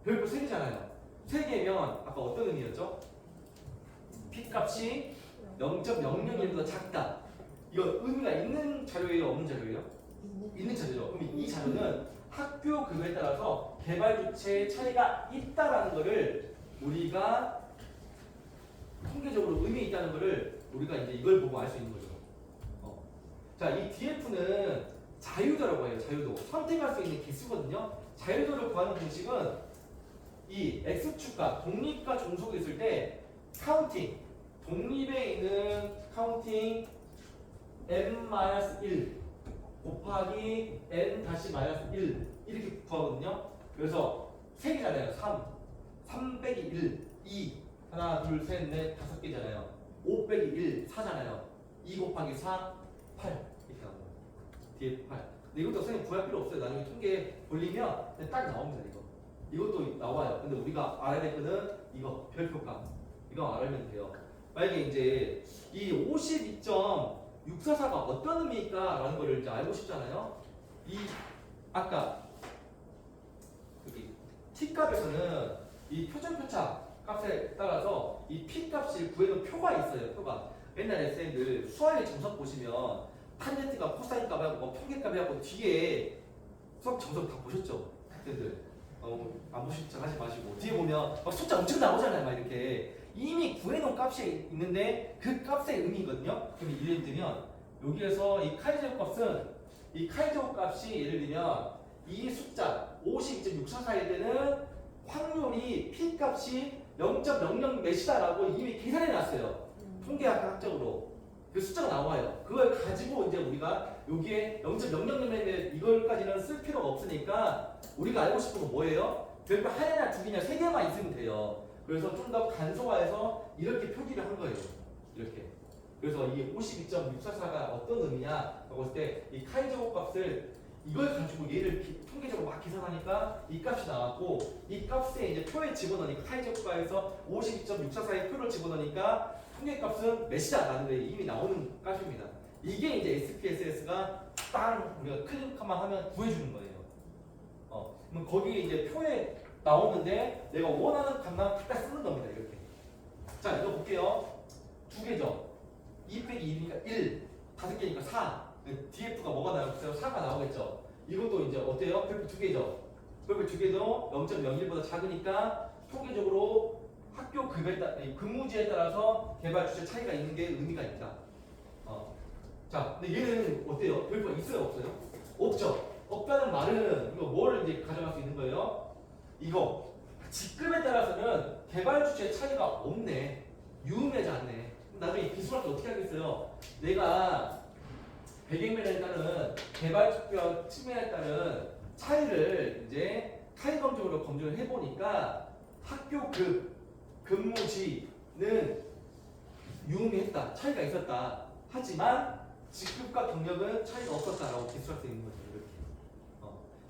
별표 3개잖아요. 3개면 아까 어떤 의미였죠? P값이 0.001보다 작다. 이거 의미가 있는 자료예요? 없는 자료예요? 있는 자료죠. 그럼 이 자료는 학교 급에 따라서 개발 주체의 차이가 있다라는 거를 우리가 통계적으로 의미 있다는 거를 우리가 이제 이걸 보고 알 수 있는 거죠. 자, 이 DF는 자유도라고 해요. 자유도. 선택할 수 있는 개수거든요. 자유도를 구하는 공식은 이 X축과 독립과 종속이 있을 때 카운팅, 독립에 있는 카운팅 n-1 곱하기 n-1 이렇게 구하거든요. 그래서 3개잖아요. 3 빼기 1, 2 하나, 둘, 셋, 넷, 5개잖아요. 5 빼기 1, 4잖아요. 2 곱하기 4, 8 이렇게 나옵니다. 뒤에 8. 근데 이것도 선생님 구할 필요 없어요. 나중에 통계 돌리면 그냥 딱 나옵니다. 이것도 나와요. 근데 우리가 알아야 될 거는 이거 별표값. 이거 알면 돼요. 만약에 이제 이 52.644가 어떤 의미일까 라는 거를 이제 알고 싶잖아요. 이 아까 여기 T값에서는 이 표준표차 값에 따라서 이 P값을 구해놓은 표가 있어요. 표가. 옛날에 쌤들 수학의 정석 보시면 탄젠트가 코사인 값하고 뭐 평균값하고 뒤에 수학 정석 다 보셨죠? 쌤들. 안 보실 척 하지 마시고 뒤에 보면 막 숫자 엄청 나오잖아요. 막 이렇게 이미 구해놓은 값이 있는데 그 값의 의미거든요. 그럼 예를 들면 여기에서 이 카이제곱 값은 이 카이제곱 값이 예를 들면 이 숫자 52.644일 때는 확률이 P 값이 0.00 몇이다라고 이미 계산해 놨어요. 통계학적으로 그 숫자가 나와요. 그걸 가지고 이제 우리가 여기에 0.00몇 이걸까지는 쓸 필요가 없으니까 우리가 알고 싶은 건 뭐예요? 별표 하나나 두 개냐 세 개만 있으면 돼요. 그래서 좀 더 간소화해서 이렇게 표기를 한 거예요. 이렇게. 그래서 이 52.644가 어떤 의미냐? 라고 했을 때 이 카이제곱 값을 이걸 가지고 얘를 통계적으로 막 계산하니까 이 값이 나왔고 이 값에 이제 표에 집어넣으니까 카이제곱과에서 52.644의 표를 집어넣으니까 통계값은 몇이다라는 게 이미 나오는 값입니다. 이게 이제 SPSS가 딱 우리가 클릭만 하면 구해주는 거예요. 그럼 거기에 이제 표에 나오는데 내가 원하는 값만 딱 쓰는 겁니다. 이렇게. 자, 이거 볼게요. 두 개죠. 2 빼기 1이니까 1. 5개니까 4. DF가 뭐가 나오겠어요? 4가 나오겠죠. 이것도 이제 어때요? 별표 2개죠. 별표 2개도 0.01보다 작으니까 통계적으로 학교 근무지에 따라서 개발 주체 차이가 있는 게 의미가 있다. 자, 근데 얘는 어때요? 별표가 있어요, 없어요? 없죠. 없다는 말은 이거 뭘 이제 가져갈 수 있는 거예요? 이거 직급에 따라서는 개발 주체의 차이가 없네. 유의미하지 않네. 나중에 기술할 때 어떻게 하겠어요? 내가 배경면에 따른 개발 투표 측면에 따른 차이를 이제 타이 검증으로 검증을 해보니까 학교 근무지는 유의미했다. 차이가 있었다. 하지만 직급과 경력은 차이가 없었다라고 기술할 수 있는 거죠. 이렇게.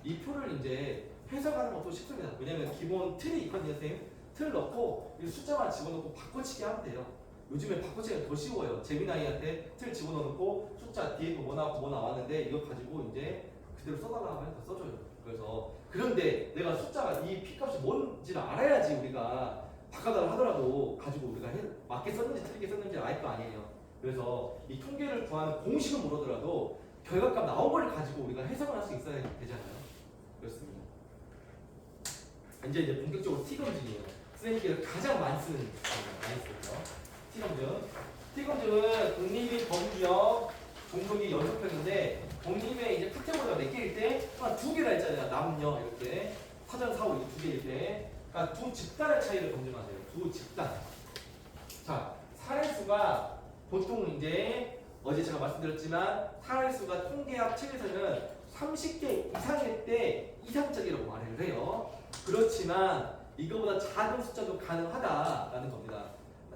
이 표를 이제 해석하는 것도 쉽습니다. 왜냐면 기본 틀이 있거든요, 선생님. 틀 넣고 숫자만 집어넣고 바꿔치기 하면 돼요. 요즘에 바꿔치기가 더 쉬워요. 재민아이한테 틀 집어넣고 숫자 뒤에 뭐 나왔고 뭐 나왔는데 이거 가지고 이제 그대로 써달라고 하면 다 써줘요. 그래서 그런데 내가 숫자가 이 P값이 뭔지를 알아야지 우리가 바꿔달라 하더라도 가지고 우리가 맞게 썼는지 틀리게 썼는지 알 거 아니에요. 그래서 이 통계를 구하는 공식은 모르더라도 결과값 나온 걸 가지고 우리가 해석을 할 수 있어야 되잖아요. 그렇습니다. 이제 본격적으로 T검증이에요. 선생님께서 가장 많이 쓰는 많이 쓰죠. T검증. T검증은 공립이 범주역 종속이 6평인데 공립에 이제 카테고리가 4개일 때 한 2개라 했잖아요. 남녀 이렇게 사전 사고 이렇게 2개일 때 그러니까 두 집단의 차이를 검증하세요. 두 집단. 자, 사례수가 보통 이제 어제 제가 말씀드렸지만 사례수가 통계학 책에서는 30개 이상일 때 이상적이라고 말을 해요. 그렇지만 이거보다 작은 숫자도 가능하다라는 겁니다.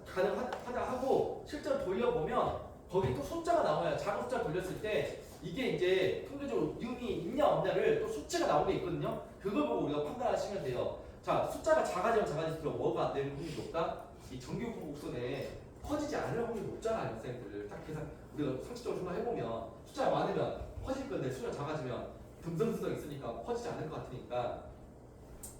가능하다 하고 실제로 돌려보면 거기 또 숫자가 나와요. 작은 숫자 돌렸을 때 이게 이제 통계적으로 의미 있냐 없냐를 또 수치가 나온 게 있거든요. 그걸 보고 우리가 판단하시면 돼요. 자, 숫자가 작아지면 작아질수록 뭐가 낼 확률이 높다? 이 정규 곡선에 퍼지지 않을 확률이 높잖아요, 학생들. 딱 계산 우리가 상식적으로 생각해보면 숫자가 많으면 퍼질 건데 숫자가 작아지면 듬성듬성 있으니까 퍼지지 않을 것 같으니까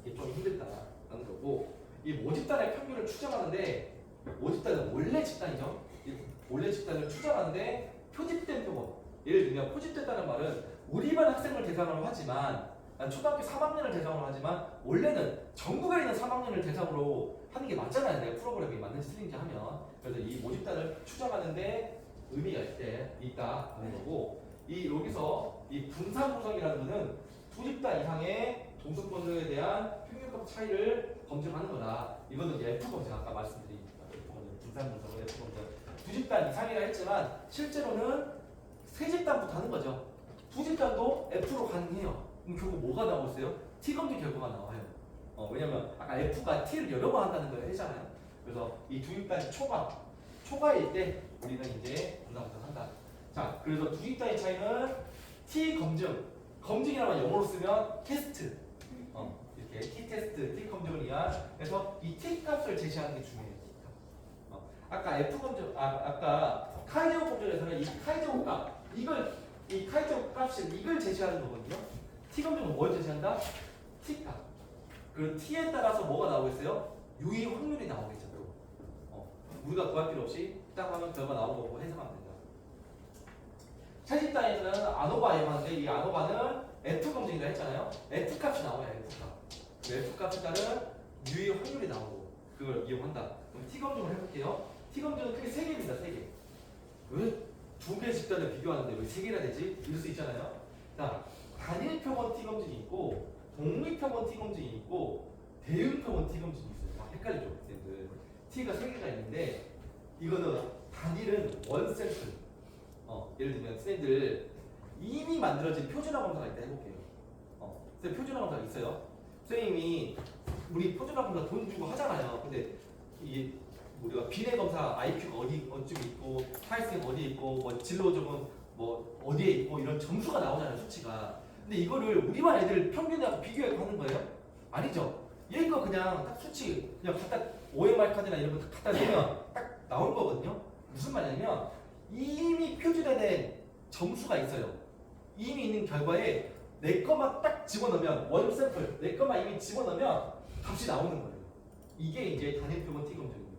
이게 좀 힘들다라는 거고 이 모집단의 평균을 추정하는데 모집단은 원래 집단이죠. 이 원래 집단을 추정하는데 표집된 표본 예를 들면 표집됐다는 말은 우리 반 학생을 대상으로 하지만 초등학교 3학년을 대상으로 하지만 원래는 전국에 있는 3학년을 대상으로 하는 게 맞잖아요. 내가 프로그램이 맞는지 틀린지 하면 그래서 이 모집단을 추정하는데 의미가 있다는 거고 이 여기서 이 분산 구성이라는 거는 두 집단 이상의 동수권에 대한 평균값 차이를 검증하는 거다. 이거는 이제 F 검증 아까 말씀드린 분산 분석을 F 검증 두 집단 이상이라 했지만 실제로는 세 집단부터 하는 거죠. 두 집단도 F로 가능해요. 그럼 결국 뭐가 나오고 있어요? T 검증 결과가 나와요. 왜냐면 아까 F가 T를 여러 번 한다는 걸 했잖아요. 그래서 이 두 집단이 초과일 때 우리는 이제 분산 분석한다. 자, 그래서 두 집단의 차이는 T 검증, 검증이라고 영어로 쓰면 테스트. 이렇게 T 테스트, T 검증을 위한 그래서 이 T 값을 제시하는 게 중요해요. 아까 F 검증, 아까 카이제곱 검증에서는 이 카이제곱 값, 이 카이제곱 값이 이걸 제시하는 거거든요. T 검증은 뭘 제시한다? T 값. 그리고 T에 따라서 뭐가 나오겠어요? 유의 확률이 나오겠죠. 우리가 구할 필요 없이 딱 하면 결과 나오는 거고 해석하면 된다. 차집단에서는 아노바 이용하는데 이 아노바는 F 검증이라 했잖아요. F 값이 나와요. F 값. F 값에 따른 유의 확률이 나오고 그걸 이용한다. 그럼 T 검증을 해볼게요. T 검증은 크게 3개입니다. 3개. 왜 2개 집단을 비교하는데 왜 3개나 되지? 이럴 수 있잖아요. 자, 단일 표본 T 검증이 있고 독립 표본 T 검증이 있고 대응 표본 T 검증이 있어요. 다 헷갈리죠, 학생들. T가 3개가 있는데 이거는 단일은 원 샘플. 예를 들면 선생님들 이미 만들어진 표준화 검사가 있다 해볼게요. 선생님 표준화 검사가 있어요. 선생님이 우리 표준화 검사 돈 주고 하잖아요. 근데 이게 우리가 비례 검사 IQ가 어디쯤 있고 사회성 어디에 있고 뭐 진로적은 뭐 어디에 있고 이런 점수가 나오잖아요, 수치가. 근데 이거를 우리 반 애들 평균하고 비교해서 하는 거예요? 아니죠. 얘 거 그냥 딱 수치 그냥 갖다 OMR 카드나 이런 거 갖다 대면 딱 나올 거거든요. 무슨 말이냐면 이미 표준화된 점수가 있어요. 이미 있는 결과에 내 것만 딱 집어넣으면 원 샘플 내 것만 이미 집어넣으면 값이 나오는 거예요. 이게 이제 단일 표본 T 검증입니다.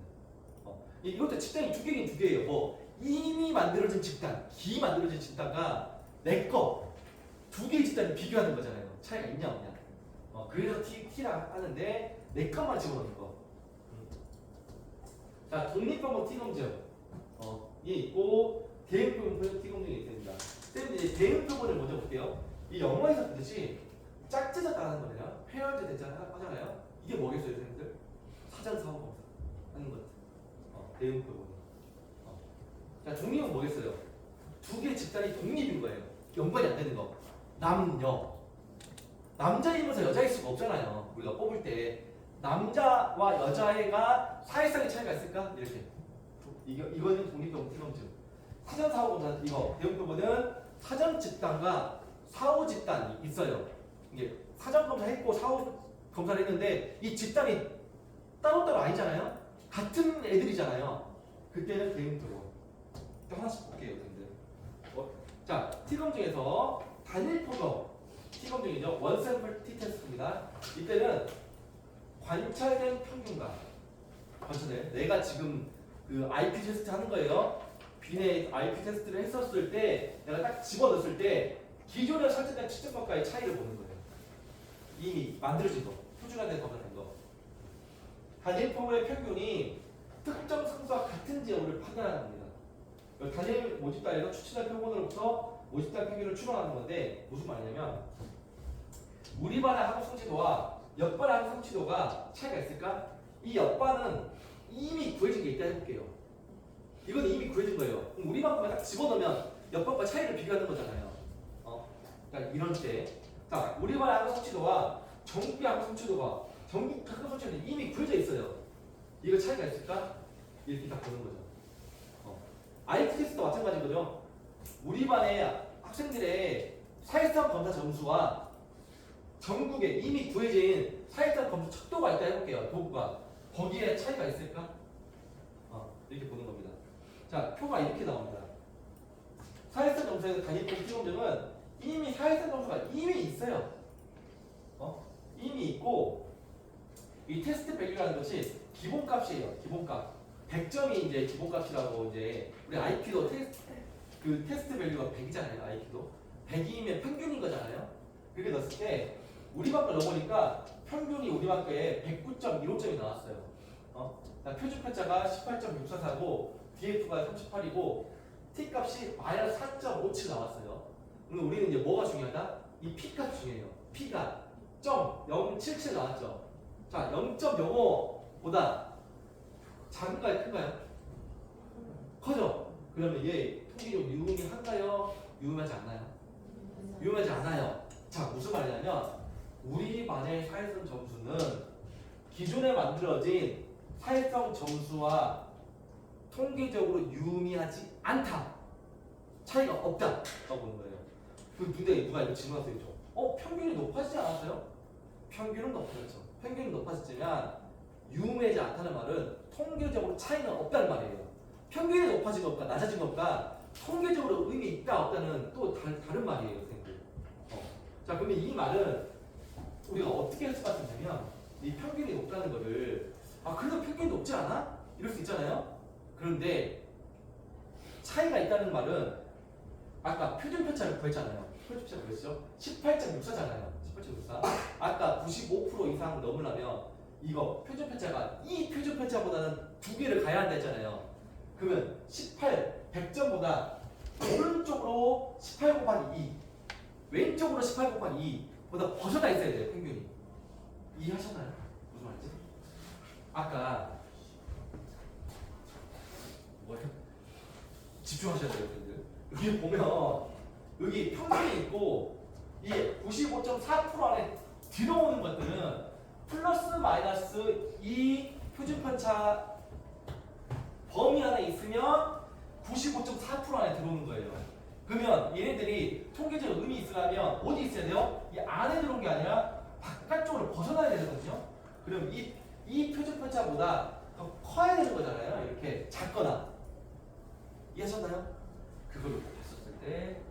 이것도 집단이 2개긴 2개예요. 뭐 이미 만들어진 집단, 만들어진 집단과 내 거 두 개의 집단을 비교하는 거잖아요. 차이가 있냐 없냐. 그래서 T라 하는데 내 것만 집어넣는 거. 자, 독립변경 T 검증 이 있고 대응표본 T 검증이 있습니다. 쌤 이제 대응표본을 먼저 볼게요. 이 영어에서 보듯이 짝짓었다는 거냐, 회원제 됐잖아요, 하잖아요. 이게 뭐겠어요, 선생님들? 사전 사후 검사 하는 것. 대응표본. 자, 독립은 뭐겠어요? 두 개의 집단이 독립인 거예요. 연관이 안 되는 거. 남녀. 남자이면서 여자일 수가 없잖아요. 우리가 뽑을 때 남자와 여자애가 사회성의 차이가 있을까? 이렇게. 이거는 독립변경 T 검증. 사전 사후 검사 이거 대응표본은 사전 집단과 사후 집단이 있어요. 이게 사전 검사했고 사후 검사를 했는데 이 집단이 따로따로 아니잖아요. 같은 애들이잖아요. 그때는 대응표본. 또 하나씩 볼게요, 여러분들. 자, T 검증에서 단일 표본 T 검증이죠. 원 샘플 T 테스트입니다. 이때는 관찰된 평균과 관찰된 내가 지금 그 IP 테스트 하는 거예요. 비내 IP 테스트를 했었을 때 내가 딱 집어넣었을 때 기존에 설정된 측정값과의 차이를 보는 거예요. 이미 만들어진 거, 표준화된 검사된 거. 단일 표본의 평균이 특정 상수와 같은지 여부를 판단하는 겁니다. 단일 모집단에서 추측한 표본으로부터 모집단 평균을 추론하는 건데 무슨 말이냐면 우리 반의 학업 성취도와 옆반의 학업 성취도가 차이가 있을까? 이 옆반은 이미 구해진 게 있다 해볼게요. 이건 이미 구해진 거예요. 그럼 우리 반만 딱 집어넣으면 옆반과 차이를 비교하는 거잖아요. 그러니까 이런 때, 자, 우리 반의 학업 성취도와 전국의 학업 성취도가 전국 학업 성취도는 이미 구해져 있어요. 이거 차이가 있을까? 이렇게 딱 보는 거죠. IT 테스트도 마찬가지거든요. 우리 반의 학생들의 사회성 검사 점수와 전국에 이미 구해진 사회성 검사 척도가 있다 해볼게요. 도구가. 거기에 차이가 있을까? 이렇게 보는 겁니다. 자, 표가 이렇게 나옵니다. 사회성 점수에서 단위표 T검증은 이미 사회성 점수가 이미 있어요. 이미 있고 이 테스트 밸류라는 것이 기본값이에요. 기본값. 100점이 이제 기본값이라고 이제 우리 IQ도 테스트 밸류가 100이잖아요. IQ도 100이면 평균인 거잖아요. 그렇게 넣었을 때 우리 반거 넣어보니까 평균이 우리 반거에 109.15점이 나왔어요. 표준 편차가 18.644고 DF가 38이고 T 값이 마이너스 4.57 나왔어요. 그럼 우리는 이제 뭐가 중요하다? 이 P 값 중요해요. P가 0.077 나왔죠. 자, 0.05보다 작은가요? 큰가요? 커져. 그러면 얘 통계적으로 유의한가요? 유의하지 않나요? 유의하지 않아요. 자, 무슨 말이냐면 우리 반의 사회성 점수는 기존에 만들어진 사회성 점수와 통계적으로 유의하지 않다. 차이가 없다. 라고 보는 거예요. 근데 누가 이거 질문하세요? 평균이 높아지지 않았어요? 평균은 높아졌죠. 평균이 높아졌지만 유의하지 않다는 말은 통계적으로 차이는 없다는 말이에요. 평균이 높아진 것과 낮아진 것과 통계적으로 의미 있다 없다는 또 다른 말이에요, 선생님들. 자, 그러면 이 말은 우리가 어떻게 해석할 수 있냐면 이 평균이 높다는 거를 그래도 평균이 높지 않아? 이럴 수 있잖아요. 그런데 차이가 있다는 말은 아까 표준 편차를 구했잖아요. 표준 편차 구했죠? 18.64잖아요. 18.64. 아까 95% 이상 넘으려면 이거 표준 편차가 이 표준 편차보다는 두 개를 가야 한다 했잖아요. 그러면 100점보다 오른쪽으로 18 곱하기 2 왼쪽으로 18 곱하기 2보다 벗어나 있어야 돼요. 평균이. 이해하셨나요? 무슨 말인지? 아까 뭐예요? 집중하셔야 돼요. 여기 보면 여기 평균이 있고 이 95.4% 안에 들어오는 것들은 플러스 마이너스 이 표준 편차 범위 안에 있으면 95.4% 안에 들어오는 거예요. 그러면 얘네들이 통계적 의미 있으려면 어디 있어야 돼요? 이 안에 들어온 게 아니라 바깥쪽으로 벗어나야 되거든요. 그럼 이 표준 편차보다 더 커야 되는 거잖아요. 이렇게 작거나. 이해하셨나요? 그거를 봤었을 때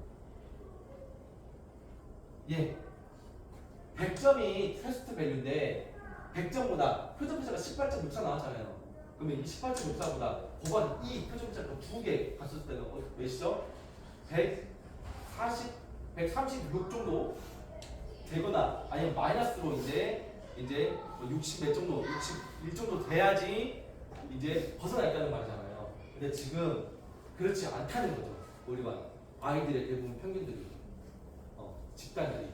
100점이 테스트 밸류인데 100점보다 표준 편차가 18.64 나왔잖아요. 그러면 이 18.64보다 법안 이 표준문자 두 개 갔을 때는 몇이죠? 136 정도 되거나 아니면 마이너스로 이제 60 몇 정도, 61 정도 돼야지 이제 벗어나 있다는 말이잖아요. 근데 지금 그렇지 않다는 거죠. 우리가 아이들의 대부분 평균들이 집단들이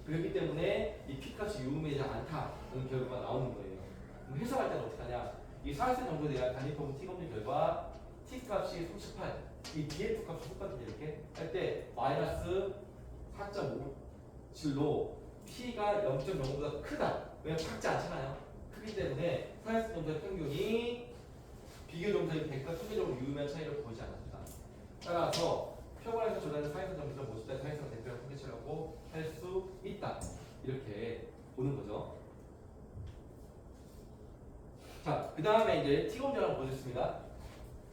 그렇기 때문에 이 P값이 유의미하지 않다는 결과가 나오는 거예요. 그럼 해석할 때는 어떻게 하냐? 이 4세 정도에 대한 단위평균 T검진 결과 T값이 38, 이 BF 값이 똑같은데 이렇게 할 때 마이너스 4.57로 P가 0.05보다 크다. 왜냐면 작지 않잖아요. 크기 때문에 4세 정도의 평균이 비교 정도의 100과 통계적으로 유의미한 차이를 보이지 않았다. 따라서 표본에서 조사하는 사회성 점수를 모두 다 사회성 대표랑 통계치라고 할 수 있다. 이렇게 보는 거죠. 자, 그 다음에 이제 T검정을 보겠습니다.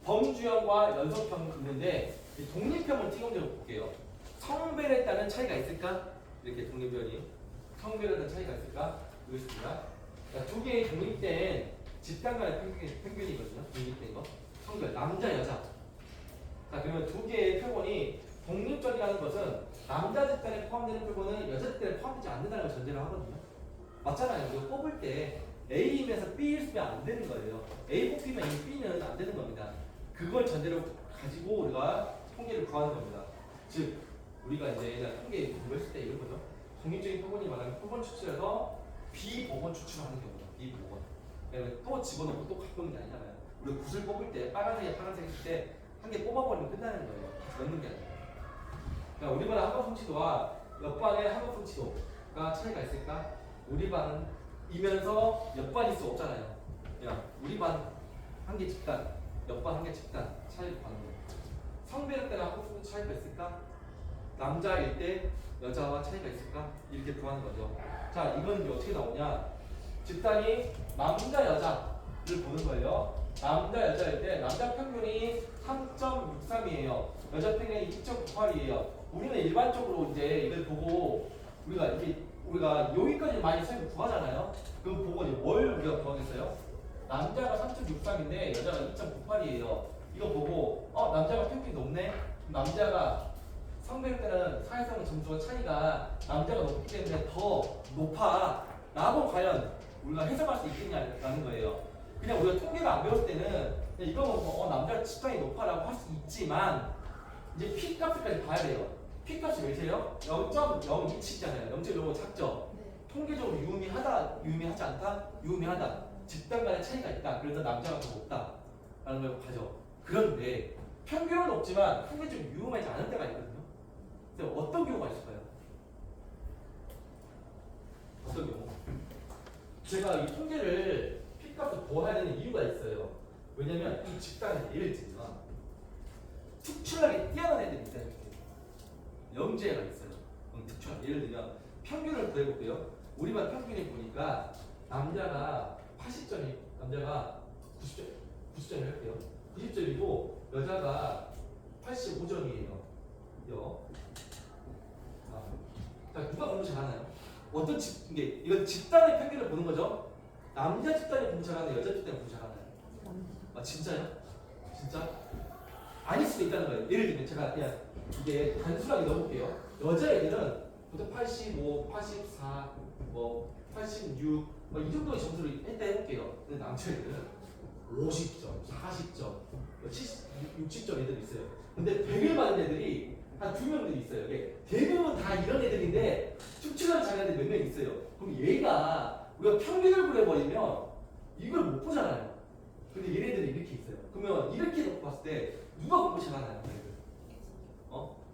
범주형과 연속형 있는데 독립형은 T검정을 볼게요. 성별에 따른 차이가 있을까? 이렇게 독립형이 성별에 따른 차이가 있을까? 보겠습니다. 그러니까 두 개의 독립된 집단 간의 평균이거든요. 독립된 거. 성별, 남자, 여자. 자, 그러면 두 개의 표본이 독립적이라는 것은 남자 집단에 포함되는 표본은 여자 집단에 포함되지 않는다는 걸 전제로 하거든요. 맞잖아요. 이거 뽑을 때 A이면서 B일 수면 안 되는 거예요. A 뽑히면 이 B는 안 되는 겁니다. 그걸 전제로 가지고 우리가 통계를 구하는 겁니다. 즉, 우리가 이제 통계 공부했을 때 이런 거죠. 독립적인 표본이 말하면 표본 추출해서 비보건 추출하는 경우다. 비보건. 또 집어넣고 또 바꾸는 게 아니잖아요. 우리 굿을 뽑을 때 빨간색에 파란색 있을 때 한 개 뽑아버리면 끝나는 거예요. 다시 넣는 게 아니라. 그러니까 우리 반의 학업 성취도와 옆반의 학업 성취도가 차이가 있을까? 우리 반은 이면서 옆반일 수 없잖아요. 그냥 우리 반 한 개 집단, 옆반 한 개 집단 차이를 구하는 거예요. 성별에 따라 학업 성취도 차이가 있을까? 남자일 때 여자와 차이가 있을까? 이렇게 구하는 거죠. 자, 이건 이제 어떻게 나오냐? 집단이 남자, 여자를 보는 거예요. 남자, 여자일 때 남자 평균이 3.63이에요. 여자 평균이 2.98이에요. 우리는 일반적으로 이제 이걸 보고 우리가 여기까지 많이 수익을 구하잖아요. 그럼 보고 이제 뭘 우리가 구하겠어요? 남자가 3.63인데 여자가 2.98이에요. 이거 보고 남자가 평균이 높네. 남자가 성별 때는 사회성 점수가 차이가 남자가 높기 때문에 더 높아 라고 과연 우리가 해석할 수 있겠냐라는 거예요. 그냥 우리가 통계를 안 배웠을 때는 이거 보고 남자 집단이 높아 라고 할 수 있지만 이제 P값까지 봐야 돼요. P값이 몇이에요? 0.027잖아요. 0.05 작죠? 통계적으로 유의미하지 않다? 유의미하다. 집단 간의 차이가 있다. 그래서 남자가 더 높다 라는 걸 가져. 그런데 평균은 높지만 통계적으로 유의미하지 않은 때가 있거든요. 어떤 경우가 있을까요? 어떤 경우? 제가 이 통계를 P값을 보아야 되는 이유가 있어요. 왜냐면 이 집단에 예를 들면 특출나게 뛰어난 애들이 있어요. 영재가 있어요. 특출나게 예를 들면 평균을 구해볼게요. 우리 반 평균이 보니까 남자가 80점이 남자가 90점을 할게요. 90점이고 여자가 85점이에요. 자, 누가 공부 잘하나요? 이건 집단의 평균을 보는 거죠. 남자 집단이 공부 잘하나요? 여자 집단이 공부 잘하나요? 아, 진짜요? 진짜? 아닐 수도 있다는 거예요. 예를 들면 제가 그냥 이게 단순하게 넣어볼게요. 여자애들은 보통 85, 84, 86, 이 정도의 점수를 했다 해볼게요. 근데 남자애들은 50점, 40점, 60점 애들이 있어요. 근데 100을 받은 애들이 한 2명들이 있어요. 대부분 다 이런 애들인데 특출난 자녀들 몇 명 있어요. 그럼 얘가 우리가 평균을 그려버리면 이걸 못 보잖아요. 근데 얘네들이 이렇게 있어요. 그러면 이렇게 놓고 봤을 때 누가 공부 잘하나요?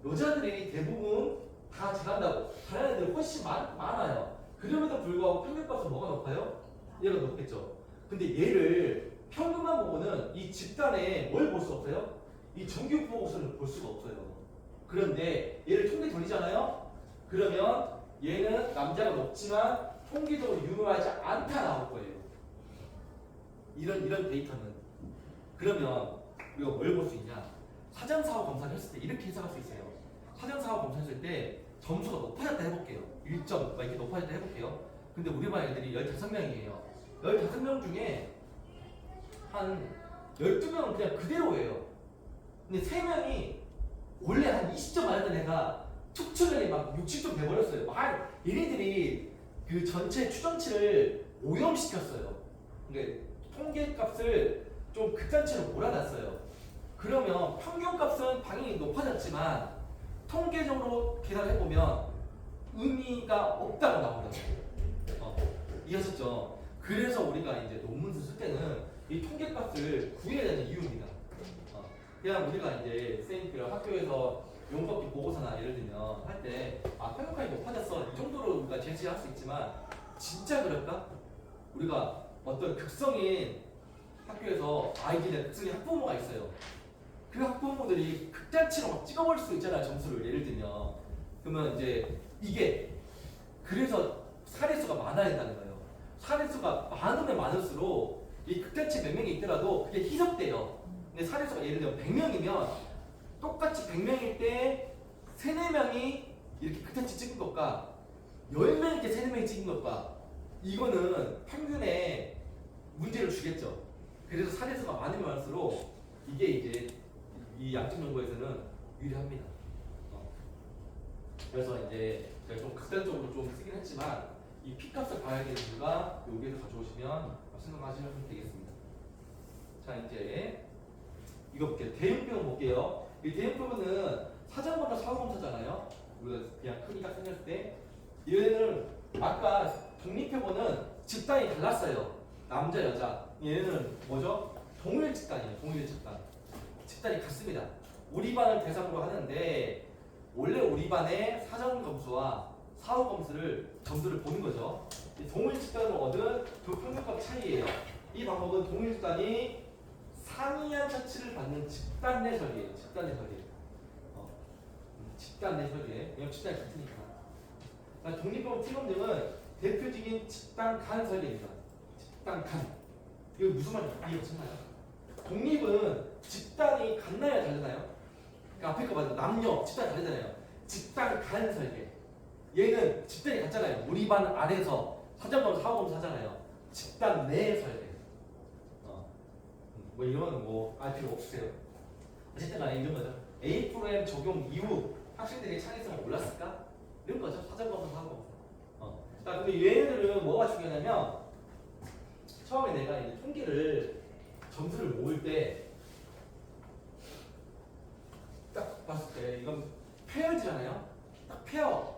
여자들이 대부분 다 잘한다고. 잘하는 애들이 훨씬 많아요. 그럼에도 불구하고 평균값은 뭐가 높아요? 얘가 높겠죠. 근데 얘를 평균만 보고는 이 집단에 뭘 볼 수 없어요? 이 정규 보고서를 볼 수가 없어요. 그런데 얘를 통계 돌리잖아요? 그러면 얘는 남자가 높지만 통계적으로 유효하지 않다 나올 거예요. 이런 데이터는. 그러면 우리가 뭘 볼 수 있냐? 사전사후 검사를 했을 때 이렇게 해석할 수 있어요. 사전사후 검사했을 때 점수가 높아졌다 해볼게요. 1점 막 이렇게 높아졌다 해볼게요. 근데 우리 반 애들이 15명이에요. 15명 중에 한 12명은 그냥 그대로예요. 근데 3명이 원래 한 20점 맞았던 애가 툭 치더니 막 6, 7점 돼버렸어요. 막 얘네들이 그 전체 추정치를 오염시켰어요. 근데 통계값을 좀 극단치로 몰아놨어요. 그러면 평균값은 당연히 높아졌지만 통계적으로 계산을 해보면 의미가 없다고 나오더라고요. 이해하셨죠? 그래서 우리가 이제 논문을 쓸 때는 이 통계값을 구해야 되는 이유입니다. 그냥 우리가 이제 쌤그 학교에서 용법기 보고서나 예를 들면 할 때 평균값이 높아졌어 이 정도로 우리가 제시할 수 있지만 진짜 그럴까? 우리가 어떤 극성인 학교에서 아이들의 극성인 학부모가 있어요. 그 학부모들이 극단치로 막 찍어버릴 수 있잖아요. 점수를 예를 들면 그러면 이제 이게 그래서 사례수가 많아야 된다는 거예요. 사례수가 많으면 많을수록 이 극단치 몇 명이 있더라도 그게 희석돼요. 근데 사례수가 예를 들면 100명이면 똑같이 100명일 때 3, 4명이 이렇게 극단치 찍은 것과 10명일 때 3, 4명이 찍은 것과 이거는 평균에 문제를 주겠죠. 그래서 사례수가 많으면 많을수록 이게 이제 이 양적 연구에서는 유리합니다. 그래서 이제 제가 좀 극단적으로 좀 쓰긴 했지만 이 P값을 봐야 되는 이유가 여기에서 가져오시면 생각하시면 되겠습니다. 자 이제 이거 볼게요. 대응표현 볼게요. 이 대응표현은 사전검사, 사후검사잖아요. 우리가 그냥 크기가 생겼을 때 얘는 아까 독립표본은 집단이 달랐어요. 남자, 여자. 얘는 뭐죠? 동일 집단이에요. 동일 집단. 집단이 같습니다. 우리 반을 대상으로 하는데 원래 우리 반의 사전 검수와 사후 검수를 점수를 보는 거죠. 이 동일 집단을 얻은 두 평균값 차이예요. 이 방법은 동일 집단이 상이한 처치를 받는 집단 내 설이에요. 집단 내 설이에요. 집단 내 설이에요. 왜냐면 집단이 같으니까. 그러니까 독립표본 T검증은 대표적인 집단 간 설계입니다. 집단 간. 이거 무슨 말인지 이해하셨나요? 독립은 집단이 같나요, 다르나요? 그러니까 앞에 거 맞아. 남녀 집단이 다르잖아요. 집단 간 설계. 얘는 집단이 같잖아요. 우리 반 안에서 사전검사, 사후검사 하잖아요. 집단 내 설계. 뭐 이거는 뭐 알 필요 없으세요. 어쨌든 간에 이런 거죠. A 프로그램 적용 이후 학생들의 창의성을 올랐을까? 이런 거죠. 사전검사, 사후검사. 자, 근데 얘네들은 뭐가 중요하냐면 처음에 내가 이제 통계를 점수를 모을 때 딱 봤을 때 이건 페어지잖아요. 딱 페어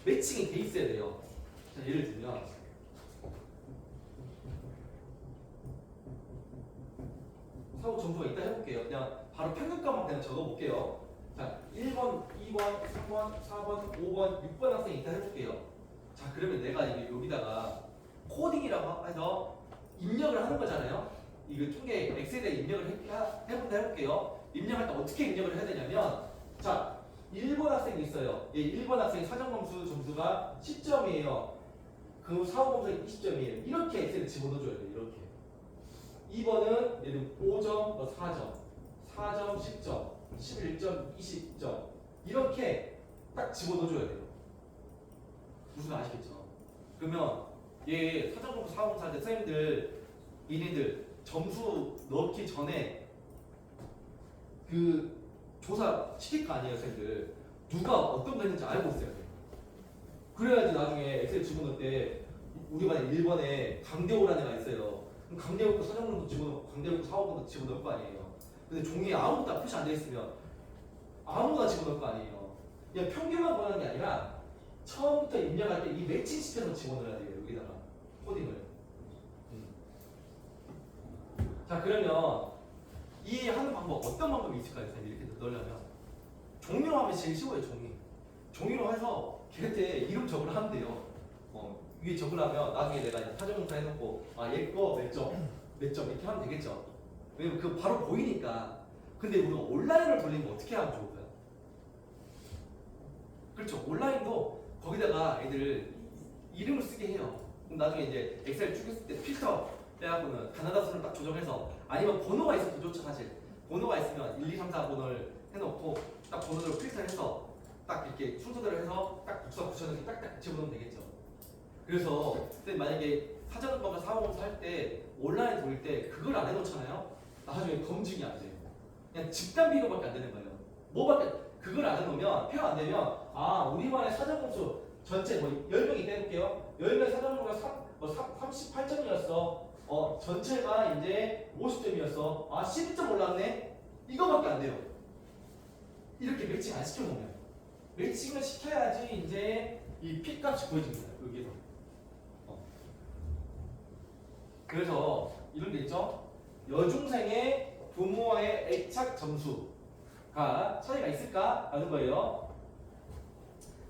매칭이 돼 있어야 돼요. 자, 예를 들면 사고 점수가 있다 해볼게요. 그냥 바로 평균값만 그냥 적어볼게요. 자, 1번, 2번, 3번, 4번, 5번, 6번 학생이 있다 해볼게요. 자, 그러면 내가 이게 여기다가 코딩이라고 해서 입력을 하는 거잖아요. 이거 통계 엑셀에 입력을 해본다 해볼게요. 입력할 때 어떻게 입력을 해야 되냐면, 자, 1번 학생이 있어요. 1번 학생 사전검수 점수가 10점이에요. 그 사후검수가 20점이에요. 이렇게 엑셀에 집어넣어줘야 돼요. 이렇게. 2번은 예를 들면 5점, 4점, 4점, 10점, 11점, 20점 이렇게 딱 집어넣어줘야 돼요. 무슨 말 아시겠죠? 그러면 얘 사전공부 사후공부 할때 선생님들 얘네들 점수 넣기 전에 그 조사 시킬 거 아니에요, 선생님들. 누가 어떤 거 했는지 알고 있어야 돼요. 그래야지 나중에 엑셀 집어넣을 때 우리 반에 1번에 강대호라는 애가 있어요. 그럼 강대호 거 사전공부도 집어넣고 강대호 거 사후공부도 집어넣을 거 아니에요. 근데 종이에 아무것도 표시 안 돼 있으면 아무거나 집어넣을 거 아니에요. 그냥 평균만 구하는 게 아니라 처음부터 입력할 때 이 매칭 시켜서 집어넣어야 돼요. 여기다가 코딩을. 자, 그러면 이해하는 방법 어떤 방법이 있을까요? 이렇게 넣으려면 종이로 하면 제일 쉬워요. 종이로 해서 걔한테 이름 적으려 하면 돼요. 위에 적으려면 나중에 내가 사전공사 해놓고 얘 거 몇 점 이렇게 하면 되겠죠. 왜냐면 그 바로 보이니까. 근데 우리가 온라인을 돌리면 어떻게 하면 좋을까요? 그렇죠. 온라인도 거기다가 애들 이름을 쓰게 해요. 그럼 나중에 이제 엑셀 쭉 했을 때 필터 빼갖고는 가나다 수를 딱 조정해서, 아니면 번호가 있어도 좋죠. 사실 번호가 있으면 1, 2, 3, 4번을 해놓고 딱 번호대로 필터해서 딱 이렇게 순서대로 해서 딱 국사 붙여넣기 딱딱 집어넣으면 되겠죠. 그래서 근데 만약에 사전검사 사후검사 할 때 온라인 돌릴 때 그걸 안 해놓잖아요. 나중에 검증이 안 돼요. 그냥 집단 비교밖에 안 되는 거예요. 뭐밖에 그걸 안 해놓으면 페어 안 되면 아 우리만의 사전공수 전체 뭐 10명이 떼볼게요. 10명 사전공수가 38점이었어. 전체가 이제 50점이었어. 아 12점 올랐네. 이거밖에 안 돼요. 이렇게 매칭 안 시켜놓으면 매칭을 시켜야지 이제 이 P값이 보여집니다. 여기서. 그래서 이런 게 있죠. 여중생의 부모와의 애착 점수가 차이가 있을까? 라는 거예요.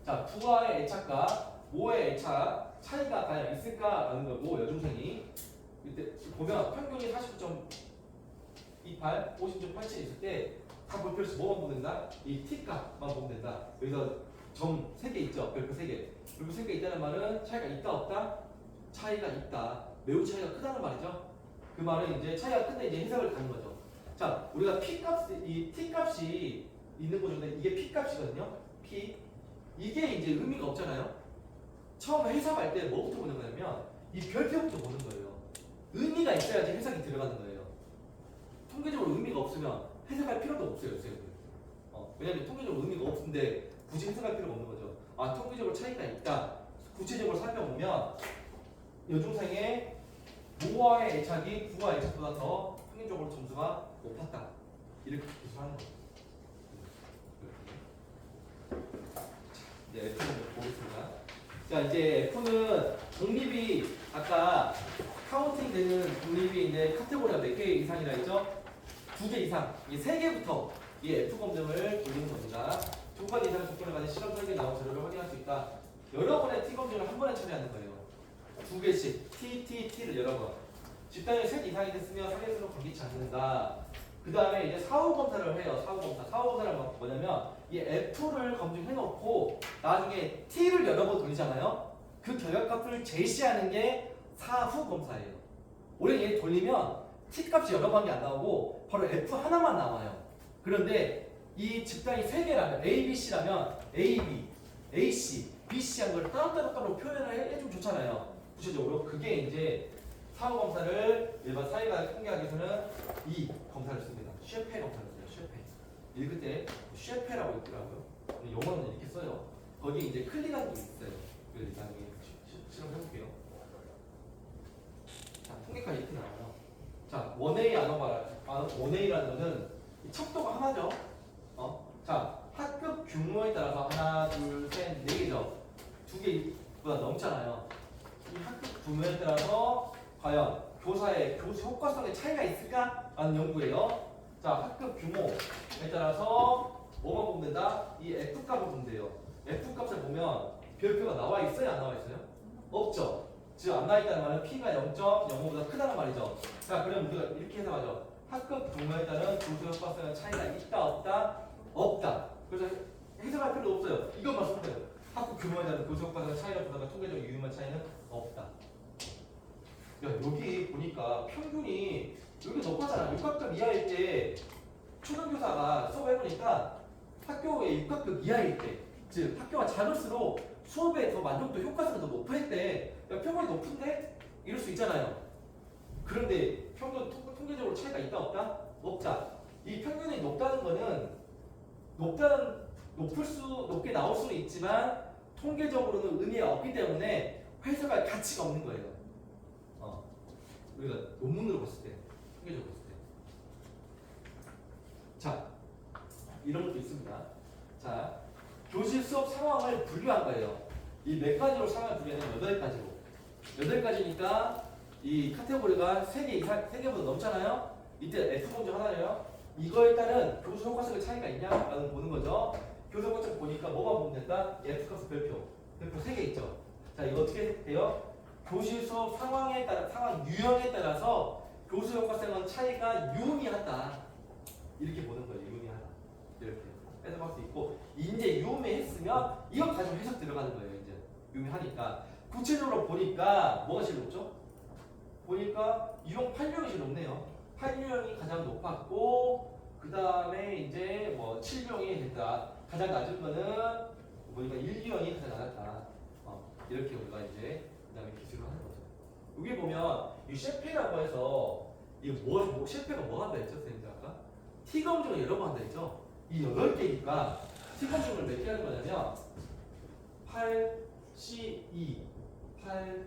자, 부와의 애착과 모의 애착 차이가 과연 있을까? 라는 거고, 여중생이. 이때 보면 평균이 49.28, 50.87 있을 때 다 볼 필요 없이 뭐만 보면 된다? 이 T값만 보면 된다. 여기서 점 3개 있죠? 별표 3개. 별표 3개 있다는 말은 차이가 있다 없다? 차이가 있다. 매우 차이가 크다는 말이죠. 그 말은 이제 차이가 큰데 이제 해석을 가는 거죠. 자, 우리가 P값, 이 T값이 있는 거죠. 이게 P값이거든요. P. 이게 이제 의미가 없잖아요. 처음 해석할 때 뭐부터 보는 거냐면 이 별표부터 보는 거예요. 의미가 있어야지 해석이 들어가는 거예요. 통계적으로 의미가 없으면 해석할 필요도 없어요, 선생님들. 왜냐면 통계적으로 의미가 없는데 굳이 해석할 필요가 없는 거죠. 아, 통계적으로 차이가 있다. 구체적으로 살펴보면 여중생의 모와의 애착이 부와의 애착보다 더 평균적으로 점수가 높았다. 이렇게 기술하는 거예요. 이제 F는 보겠습니다. 자, 이제 F는 독립이 아까 카운팅 되는 독립이 이제 카테고리가 몇 개 이상이라 했죠? 2개 이상, 이 3개부터 이 F 검증을 돌리는 겁니다. 2가지 이상의 조건을 가진 실험 설계에 나온 자료를 확인할 수 있다. 여러 번의 T 검증을 한 번에 처리하는 거예요. 2개씩 T를 여러 번. 집단이 셋 이상이 됐으면 상대수로 관계치 않는다. 그 다음에 이제 사후 검사를 해요. 사후 검사. 사후 검사는 뭐냐면 이 F를 검증해놓고 나중에 T를 여러 번 돌리잖아요. 그 결과값을 제시하는 게 사후 검사예요. 원래 얘 돌리면 T 값이 여러 번이 안 나오고 바로 F 하나만 나와요. 그런데 이 집단이 3개라면 A, B, C라면 A, B, A, C, B, C 한 걸 따로 표현을 해주면 좋잖아요. 구체적으로 그게 이제 사후 검사를 일반 사회가 통계하기 위해서는 이 검사를 씁니다. 쉐페 검사를 써요. 쉐페. 읽을 때 쉐페라고 있더라고요. 근데 영어는 이렇게 써요. 거기에 이제 클릭하는 게 있어요. 그래서 나중에 실험해볼게요. 자, 통계까지 이렇게 나와요. 자, 원웨이 원웨이라는 거는 척도가 하나죠. 자, 학급 규모에 따라서 하나, 둘, 셋, 4개죠. 2개보다 넘잖아요. 이 학급 규모에 따라서 과연 교사의 교수 효과성에 차이가 있을까? 라는 연구예요. 자, 학급 규모에 따라서 뭐만 보면 된다? 이 F값을 보면 돼요. F값을 보면 별표가 나와 있어요? 안 나와 있어요? 없죠. 즉, 안 나와 있다는 말은 P가 0.05보다 크다는 말이죠. 자, 그럼 우리가 이렇게 해석하죠. 학급 규모에 따른 교수 효과성에 차이가 있다, 없다? 없다. 그래서 해석할 필요 없어요. 이것만 쓰면 돼요. 학급 규모에 따른 교수 효과성의 차이를 보다가 통계적 유의만 차이는 없다. 야, 여기 보니까 평균이 여기 높았잖아. 6학급 이하일 때 초등교사가 수업을 해보니까 학교의 6학급 이하일 때, 즉 학교가 작을수록 수업에 더 만족도 효과성이 더 높을 때, 야, 평균이 높은데? 이럴 수 있잖아요. 그런데 평균 통계적으로 차이가 있다 없다? 없다. 이 평균이 높다는 거는 높게 나올 수는 있지만 통계적으로는 의미가 없기 때문에 해석할 가치가 없는 거예요. 우리가 논문으로 봤을 때, 통계적으로 봤을 때. 자, 이런 것도 있습니다. 자, 교실 수업 상황을 분류한 거예요. 이 몇 가지로 상황을 분류하냐면 8가지로. 8가지니까 이 카테고리가 3개 이상, 3개보다 넘잖아요? 이때 F 문제 하나예요. 이거에 따른 교수 효과성의 차이가 있냐라는 보는 거죠. 교수 효과성 보니까 뭐만 보면 된다? F 값 별표 3개 있죠. 자, 이거 어떻게 해요? 교실 수업 상황에 따라, 상황 유형에 따라서 교수 효과성은 차이가 유의하다. 이렇게 보는 거예요. 유의하다. 이렇게 해석할 수 있고, 이제 유의했으면 이거 가지고 해석 들어가는 거예요. 이제 유의하니까 구체적으로 보니까 뭐가 제일 높죠? 보니까 유형 8유형이 제일 높네요. 8유형이 가장 높았고, 그 다음에 이제 뭐 7유형이 됐다. 가장 낮은 거는 보니까 1유형이 가장 낮았다. 이렇게 우리가 이제 그 다음에 기술을 하는 거죠. 여기 보면 이 셰페라고 해서 이게 실패가 뭐 한다 했죠, 선생님들 아까? T 검증을 여러 번 한다 했죠? 이 8개니까 T 검증을 몇 개 하는 거냐면 8, C2, 8,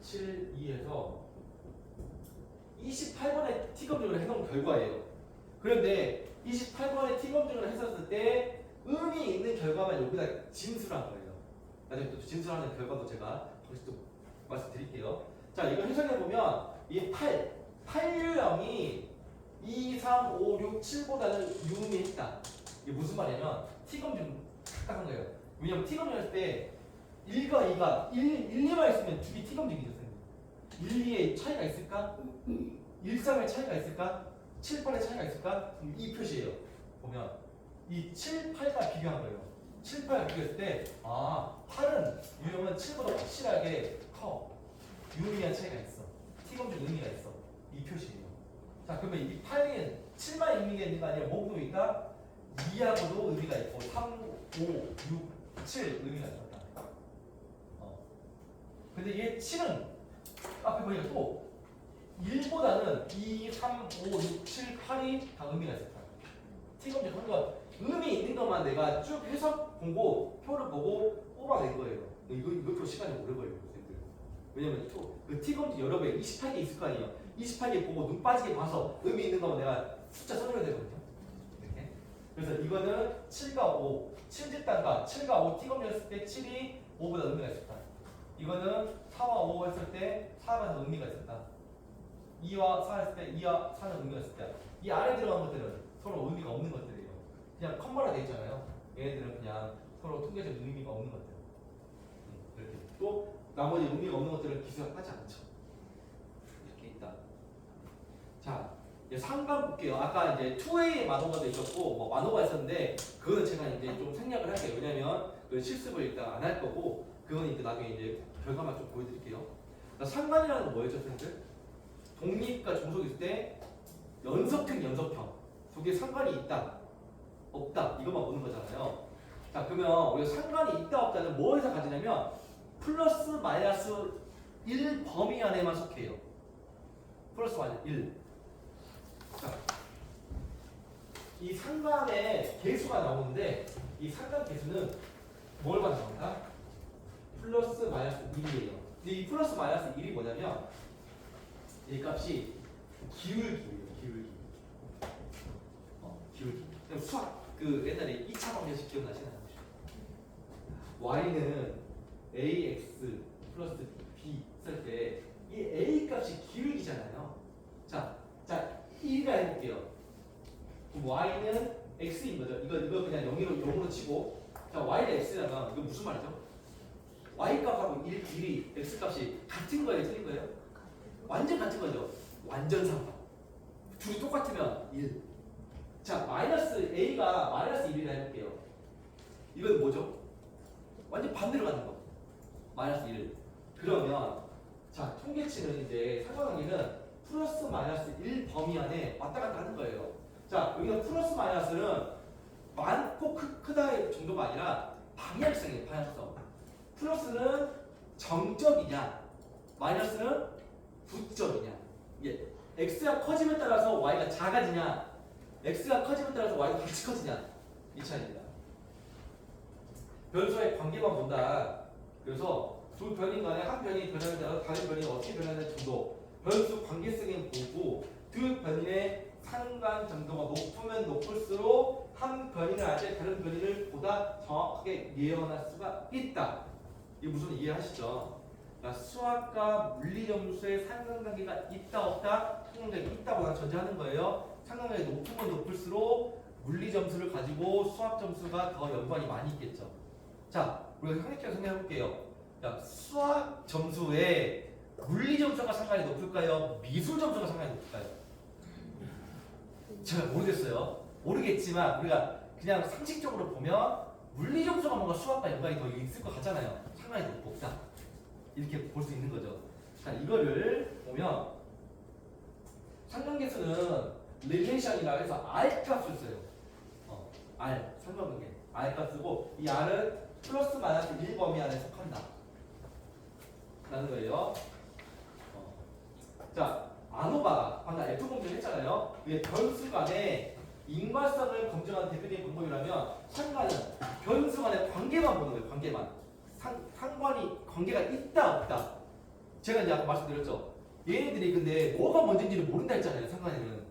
7, 2에서 28번의 T 검증을 해놓은 결과예요. 그런데 28번의 T 검증을 했었을 때 의미 있는 결과만 여기다 진술한 거예요. 나중에 또 진술하는 결과도 제가 거기서 또 말씀드릴게요. 자, 이거 해석해 보면 이 8 유형이 2, 3, 5, 6, 7보다는 유의미했다. 이게 무슨 말이냐면 T 검증 딱 한 거예요. 왜냐면 T 검증 했을 때 1과 2가 1, 2만 있으면 둘이 T 검증이죠. 1, 2의 차이가 있을까? 1, 3의 차이가 있을까? 7, 8의 차이가 있을까? 이 표시예요. 보면 이 7, 8과 비교한 거예요. 7, 8과 비교했을 때 8은 유형은 7보다 확실하게 커. 유의미한 차이가 있어. T 검증 의미가 있어. 이 표시예요. 자, 그러면 이 8은 7만 의미가 있는 거 아니라 뭐도 있다? 2하고도 의미가 있고 3, 5, 6, 7 의미가 있다. 근데 얘 7은 앞에 보니까 또 1보다는 2, 3, 5, 6, 7, 8이 다 의미가 있었다. T검증 한 건 의미 있는 것만 내가 쭉 해석 공고 표를 보고 뽑아낸 거예요. 이것도 시간이 오래 걸려요, 선생님들. 왜냐면 그 T검증 여러 배 28개 있을 거 아니에요. 28개 보고 눈 빠지게 봐서 의미 있는 것만 내가 숫자 써줘야 되거든요. 이렇게. 그래서 이거는 7과 5, 7집단과 7과 5 T검증 했을 때 7이 5보다 의미가 있었다. 이거는 4와 5 했을 때 4가 의미가 있었다. 2와 4 했을 때 2와 4는 의미가 있었다. 이 안에 들어간 것들은 서로 의미가 없는 것들이에요. 그냥 컴바라 되어 있잖아요. 얘네들은 그냥 서로 통계적 의미가 없는 것들. 이렇게. 또 나머지 의미가 없는 것들은 기술하지 않죠. 이렇게 있다. 자, 이제 상관 볼게요. 아까 이제 2A 만호가도 있었고 뭐 만호가 있었는데 그거는 제가 이제 좀 생략을 할게요. 왜냐면 그 실습을 일단 안 할 거고 그건 이제 나중에 이제 결과만 좀 보여드릴게요. 상관이라는 건 뭐였죠, 선생님들? 독립과 종속이 있을 때 연속형, 연속형 속에 상관이 있다, 없다 이것만 보는 거잖아요. 자, 그러면 우리가 상관이 있다, 없다는 뭐에서 가지냐면 플러스 마이너스 1 범위 안에만 속해요. 플러스 마이너스 1. 자, 이 상관의 개수가 나오는데 이 상관 개수는 뭘 가져간다? 플러스 마이너스 1이에요. 근데 이 플러스 마이너스 1이 뭐냐면 이 값이 기울기예요. 기울기. 기울기. 수학 그 옛날에 2차 방정식 기억나시나요? y는 ax 플러스 b 쓸 때 이 a 값이 기울기잖아요. 자 1이라 해볼게요. 그럼 y는 x인 거죠. 이거 그냥 0으로 치고 자 y는 x라면 이거 무슨 말이죠? y 값하고 1이 x 값이 같은 거예요, 틀린 거예요? 완전 같은 거죠. 완전 상관. 둘이 똑같으면 1. 자, 마이너스 a가 마이너스 1이라 해볼게요. 이건 뭐죠? 완전 반대로 가는 거. 마이너스 1. 그러면 자, 통계치는 이제 상관관계는 플러스 마이너스 1 범위 안에 왔다 갔다 하는 거예요. 자, 여기는 플러스 마이너스는 많고 크다 정도가 아니라 방향성이에요, 방향성. 플러스는 정적이냐, 마이너스는 부적이냐. 이게 x가 커짐에 따라서 y가 작아지냐, x가 커짐에 따라서 y가 같이 커지냐 이 차이입니다. 변수의 관계만 본다. 그래서 두 변인 간에 한 변이 변하는 따라 다른 변이 어떻게 변하는 정도, 변수 관계성을 보고 두 변인의 상관 정도가 높으면 높을수록 한 변인을 알 때 다른 변인을 보다 정확하게 예언할 수가 있다. 이게 무슨 이해하시죠? 그러니까 수학과 물리 점수의 상관관계가 있다 없다? 상관관계가 있다고 난 전제하는 거예요. 상관관계가 높으면 높을수록 물리 점수를 가지고 수학 점수가 더 연관이 많이 있겠죠. 자, 우리가 현역적으로 생각해 볼게요. 자, 수학 점수에 물리 점수가 상관이 높을까요? 미술 점수가 상관이 높을까요? 제가 모르겠어요. 모르겠지만 우리가 그냥 상식적으로 보면 물리 점수가 뭔가 수학과 연관이 더 있을 것 같잖아요. 상관이 높다. 이렇게 볼 수 있는 거죠. 자, 이거를 보면 상관계수는 릴레이션이라고 해서 R 값을 써요. R, 상관관계. R 값 쓰고 이 R은 플러스 마이너스 1 범위 안에 속한다 라는 거예요. 자, 나노바 방금 F 검증 했잖아요. 이게 변수 간의 인과성을 검증하는 대표적인 방법이라면 상관은 변수 간의 관계만 보는 거예요. 관계만. 상관이 관계가 있다 없다. 제가 이제 아까 말씀드렸죠. 얘네들이 근데 뭐가 먼저인지를 모른다 했잖아요. 상관에는.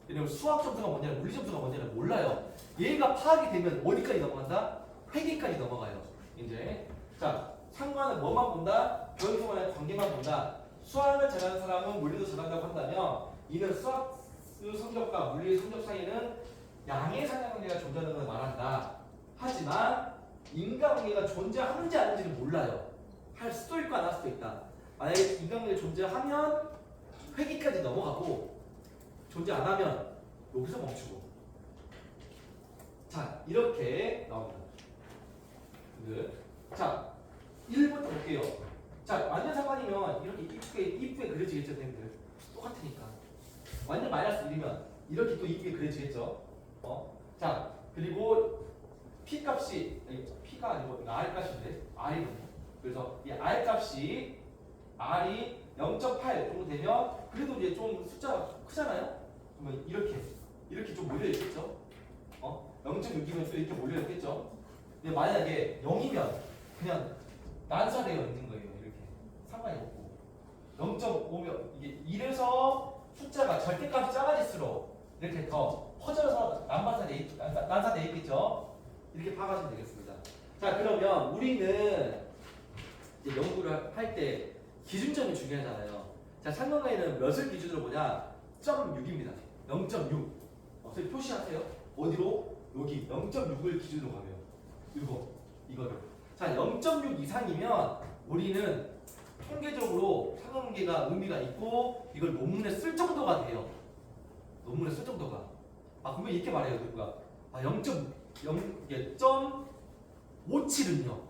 왜냐면 수학 점수가 뭔지 물리 점수가 뭔지는 몰라요. 얘가 파악이 되면 어디까지 넘어간다? 회계까지 넘어가요. 이제 자 상관은 뭐만 본다? 변수 간의 관계만 본다. 수학을 잘하는 사람은 물리도 잘한다고 한다면 이는 수학 성적과 물리 성적 사이에는 양의 상관관계가 존재하는 걸 말한다. 하지만 인과관계가 존재하는지 아닌지는 몰라요. 할 수도 있고 안 할 수도 있다. 만약에 인과관계가 존재하면 회기까지 넘어가고 존재 안 하면 여기서 멈추고. 자 이렇게 나옵니다. 자 1부터 볼게요. 자 완전 상관이면 이렇게 이쁘게 그려지겠죠, 선생님들. 똑같으니까. 완전 마이너스 1이면 이렇게 또 이쁘게 그려지겠죠. 자 그리고 p 값이 p가 아니고 r 값인데 r이거든요. 그래서 이 r 값이 r이 0.8 정도 되면 그래도 이제 좀 숫자가 크잖아요. 그러면 이렇게 좀 몰려 있겠죠. 0.6이면 또 이렇게 몰려 있겠죠. 근데 만약에 0이면 그냥 난사되어 있는 거예요. 이렇게 상관이 없고 0.5면 이게 1에서 숫자가 절대값이 작아질수록 이렇게 더 퍼져서 난사되어 있겠죠. 이렇게 파악하시면 되겠습니다. 자 그러면 우리는 이제 연구를 할 때 기준점이 중요하잖아요. 자 상관관계는 몇을 기준으로 보냐? 0.6입니다. 0.6. 선생님 표시하세요. 어디로? 여기 0.6을 기준으로 가면 이거를. 자 0.6 이상이면 우리는 통계적으로 상관관계가 의미가 있고 이걸 논문에 쓸 정도가 돼요. 논문에 쓸 정도가. 그러면 이렇게 말해요. 누가 0.57은요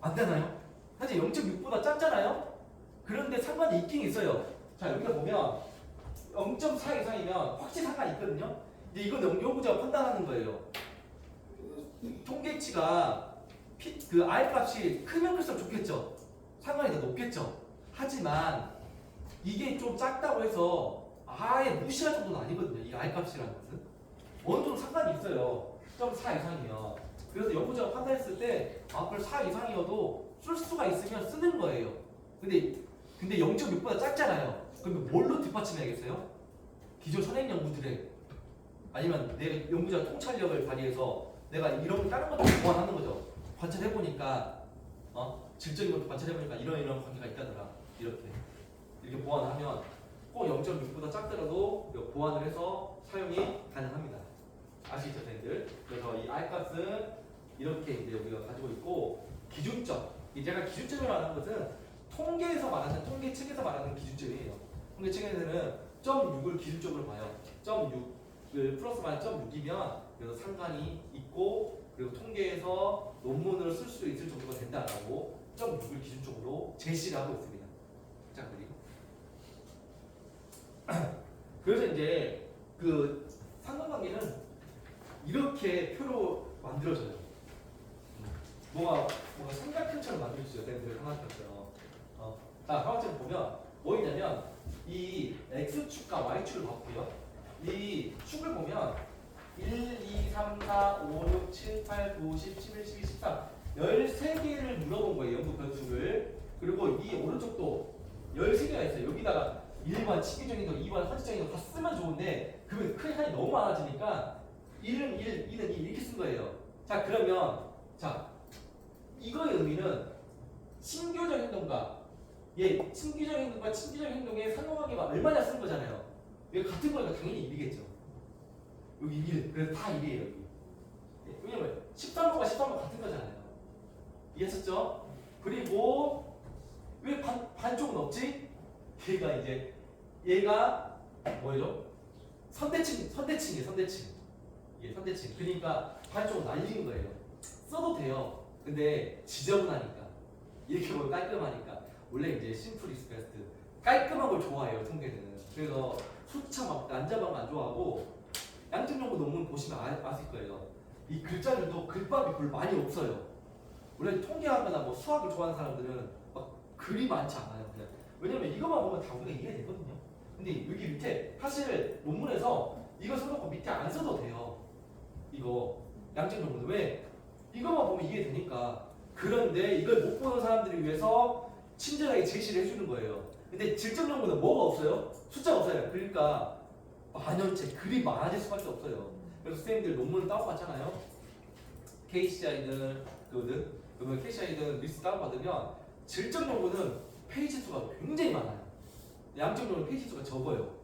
안 되나요? 사실 0.6보다 작잖아요. 그런데 상관이 있긴 있어요. 자 여기가 보면 0.4 이상이면 확실히 상관이 있거든요. 근데 이건 연구자가 판단하는 거예요. 통계치가 그 R 값이 크면 클수록 좋겠죠. 상관이 더 높겠죠. 하지만 이게 좀 작다고 해서 아예 무시할 정도는 아니거든요. 이 R 값이라는 것은 어느 정도 상관이 있어요. 0.4 이상이면. 그래서 연구자가 판단했을 때 그걸 4 이상이어도 쓸 수가 있으면 쓰는 거예요. 근데 0.6보다 작잖아요. 그러면 뭘로 뒷받침해야겠어요? 기존 선행 연구들에 아니면 내 연구자 통찰력을 발휘해서 내가 이런 다른 것도 보완하는 거죠. 관찰해보니까 질적인 것도 관찰해보니까 이런 관계가 있다더라. 이렇게 보완하면 꼭 0.6보다 작더라도 보완을 해서 사용이 가능합니다. 아시죠, 선생님들? 그래서 이 R 값은 이렇게 이제 우리가 가지고 있고 기준점. 제가 기준점이라고 하는 것은 통계에서 말하는 통계책에서 말하는 기준점이에요. 통계책에서는 0.6을 기준점으로 봐요. 0.6을 플러스 마이너스 0.6이면 그래서 상관이 있고 그리고 통계에서 논문을 쓸 수 있을 정도가 된다라고 0.6을 기준적으로 제시를 하고 있습니다. 자 그래서 이제 그 상관관계는 이렇게 표로 만들어져요. 뭔가 삼각형처럼 만들어지죠. 밴드를 삼각형처럼. 자, 삼각형을 보면 뭐 있냐면 이 x축과 y축을 봐볼게요. 이 축을 보면 1, 2, 3, 4, 5, 6, 7, 8, 9, 10, 11, 12, 13 13개를 물어본 거예요. 연구 변수를. 그리고 이 오른쪽도 13개가 있어요. 여기다가 1번 치기적인 거, 2번 선지적인 거 다 쓰면 좋은데 그러면 큰 한이 너무 많아지니까 1은 1, 2는 2 이렇게 쓴 거예요. 자 그러면 이거의 의미는 친교적 행동과 친기적 행동과 친기적 행동의 상호관계가 얼마나 쓴 거잖아요. 이거 같은 거니까 당연히 1이겠죠. 여기 1, 그래서 다 1이에요 여기. 왜냐면 13번과 13번 같은 거잖아요. 이해하셨죠? 그리고 왜 반쪽은 없지? 얘가 뭐죠? 선대칭이에요. 선대칭. 그러니까 반쪽은 날리는 거예요. 써도 돼요. 근데 지저분하니까 이렇게 보면 깔끔하니까 원래 이제 심플 이즈 베스트 깔끔한 걸 좋아해요. 통계는. 그래서 수차 막 난잡한 안 좋아하고 양적연구 논문 보시면 아실 거예요. 이 글자들도 글밥이 별로 많이 없어요. 원래 통계하거나 뭐 수학을 좋아하는 사람들은 막 글이 많지 않아요. 그냥. 왜냐면 이것만 보면 다 우리가 이해되거든요. 근데 근데 여기 밑에 사실 논문에서 이거 써놓고 밑에 안 써도 돼요. 이거 양적 요구는 왜? 이것만 보면 이해되니까. 그런데 이걸 못 보는 사람들을 위해서 친절하게 제시를 해주는 거예요. 근데 질적 요구는 뭐가 없어요? 숫자가 없어요. 그러니까 만연체 글이 많아질 수밖에 없어요. 그래서 선생님들 논문을 다운받잖아요. KCI든 그거든. 그러면 KCI든 리스트 다운받으면 질적 요구는 페이지 수가 굉장히 많아요. 양적 요구는 페이지 수가 적어요.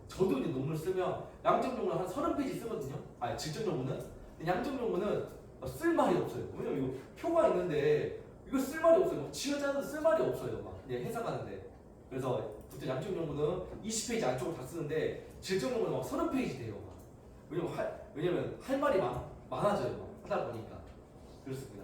저도 이제 논문을 쓰면 양적 요구는 한 30페이지 쓰거든요. 아니 질적 요구는. 근데 양적 요구는 쓸 말이 없어요. 왜냐면 이거 표가 있는데 이거 쓸 말이 없어요. 막 쥐어짜도 쓸 말이 없어요. 막 그냥 해석하는데. 그래서 보통 양적 요구는 20페이지 안쪽으로 다 쓰는데 질적 요구는 막 30페이지 돼요. 막. 왜냐면 할 말이 많아져요. 막 하다 보니까. 그렇습니다.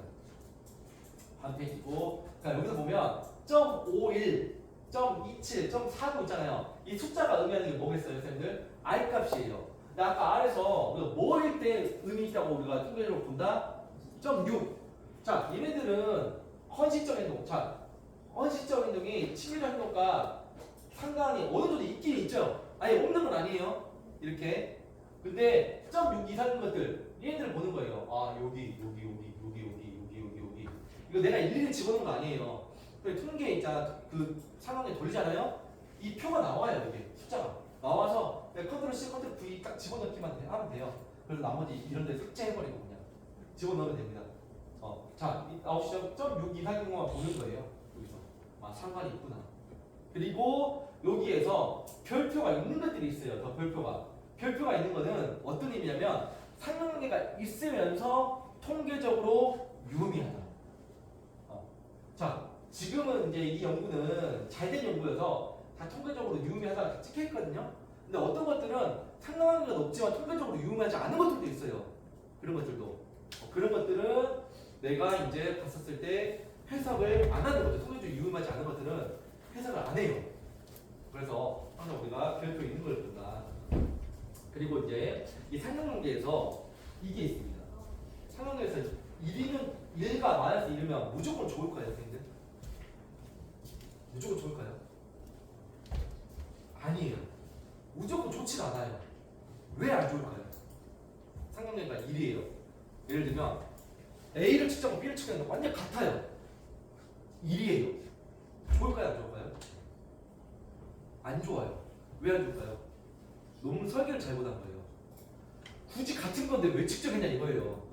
한 페이지고. 자 여기서 보면 .51, .27, .49 있잖아요. 이 숫자가 의미하는 게 뭐겠어요, 선생님들? I 값이에요. 근데 아까 R에서 우리가 뭐일 때 의미 있다고 우리가 통계적으로 본다? .6. 자, 얘네들은 헌시적 행동. 자, 헌시적 행동이 친밀적 행동과 상관이 어느 정도 있긴 있죠. 아니 없는 건 아니에요. 이렇게. 근데 .6 이상인 것들 얘네들을 보는 거예요. 아 여기. 이거 내가 일일이 집어넣은 거 아니에요. 통계에 있잖아. 그 상황에 돌리잖아요. 이 표가 나와요. 이게 숫자가 나와서 컨트롤 C, 컨트롤 V 딱 집어넣기만 하면 돼요. 그래서 나머지 이런 데 삭제해버리고 그냥 집어넣으면 됩니다. 자, 9시 .6 이상인 것만 보는 거예요. 여기서 상관이 있구나. 그리고 여기에서 별표가 있는 것들이 있어요. 더 별표가 있는 거는 어떤 의미냐면 상관관계가 있으면서 통계적으로 유의미하다. 자, 지금은 이제 이 연구는 잘된 연구여서 다 통계적으로 유의미하다가 다 찍혀 있거든요. 근데 어떤 것들은 상관관계가 높지만 통계적으로 유의미하지 않은 것들도 있어요. 그런 것들도. 그런 것들은 내가 이제 봤었을 때 해석을 안 하는 거죠. 통계적으로 유의미하지 않은 것들은 해석을 안 해요. 그래서 항상 우리가 별표 있는 걸 본다. 그리고 이제 이 상관관계에서 이게 있습니다. 상관관계에서 1과 마이너스 1이면 무조건 좋을까요, 선생님들? 무조건 좋을까요? 아니에요. 무조건 좋진 않아요. 왜 안 좋을까요? 상관관계가 1이에요. 예를 들면 A를 측정하고 B를 측정하는 거 완전 같아요. 1이에요. 좋을까요, 안 좋을까요? 안 좋아요. 왜 안 좋을까요? 논문 설계를 잘못한 거예요. 굳이 같은 건데 왜 측정했냐 이거예요.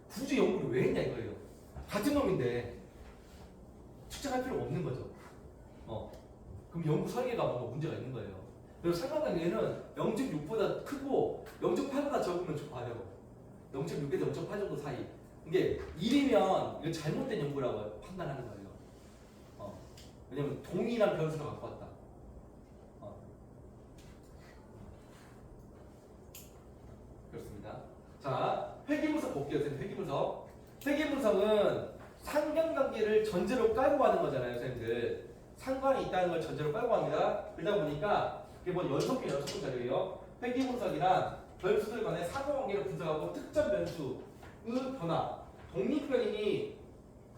굳이 연구를 왜 했냐 이거예요. 같은 놈인데 측정할 필요가 없는 거죠. 그럼 연구 설계가 뭔가 문제가 있는 거예요. 그래서 상관관계는 0.6보다 크고 0.8보다 적으면 좋아요. 0.6에서 0.8 정도 사이. 이게 1이면 이거 잘못된 연구라고 판단하는 거예요. 왜냐면 동일한 변수를 갖고 왔다. 그렇습니다. 자, 회귀분석 볼게요. 회귀분석. 회귀분석은 상관관계를 전제로 깔고 가는 거잖아요, 선생님들. 상관이 있다는 걸 전제로 깔고 갑니다. 그러다 보니까 이게 뭐 연속분 자료예요. 회귀분석이란 변수들 간의 상관관계를 분석하고 특정 변수의 변화, 독립변이니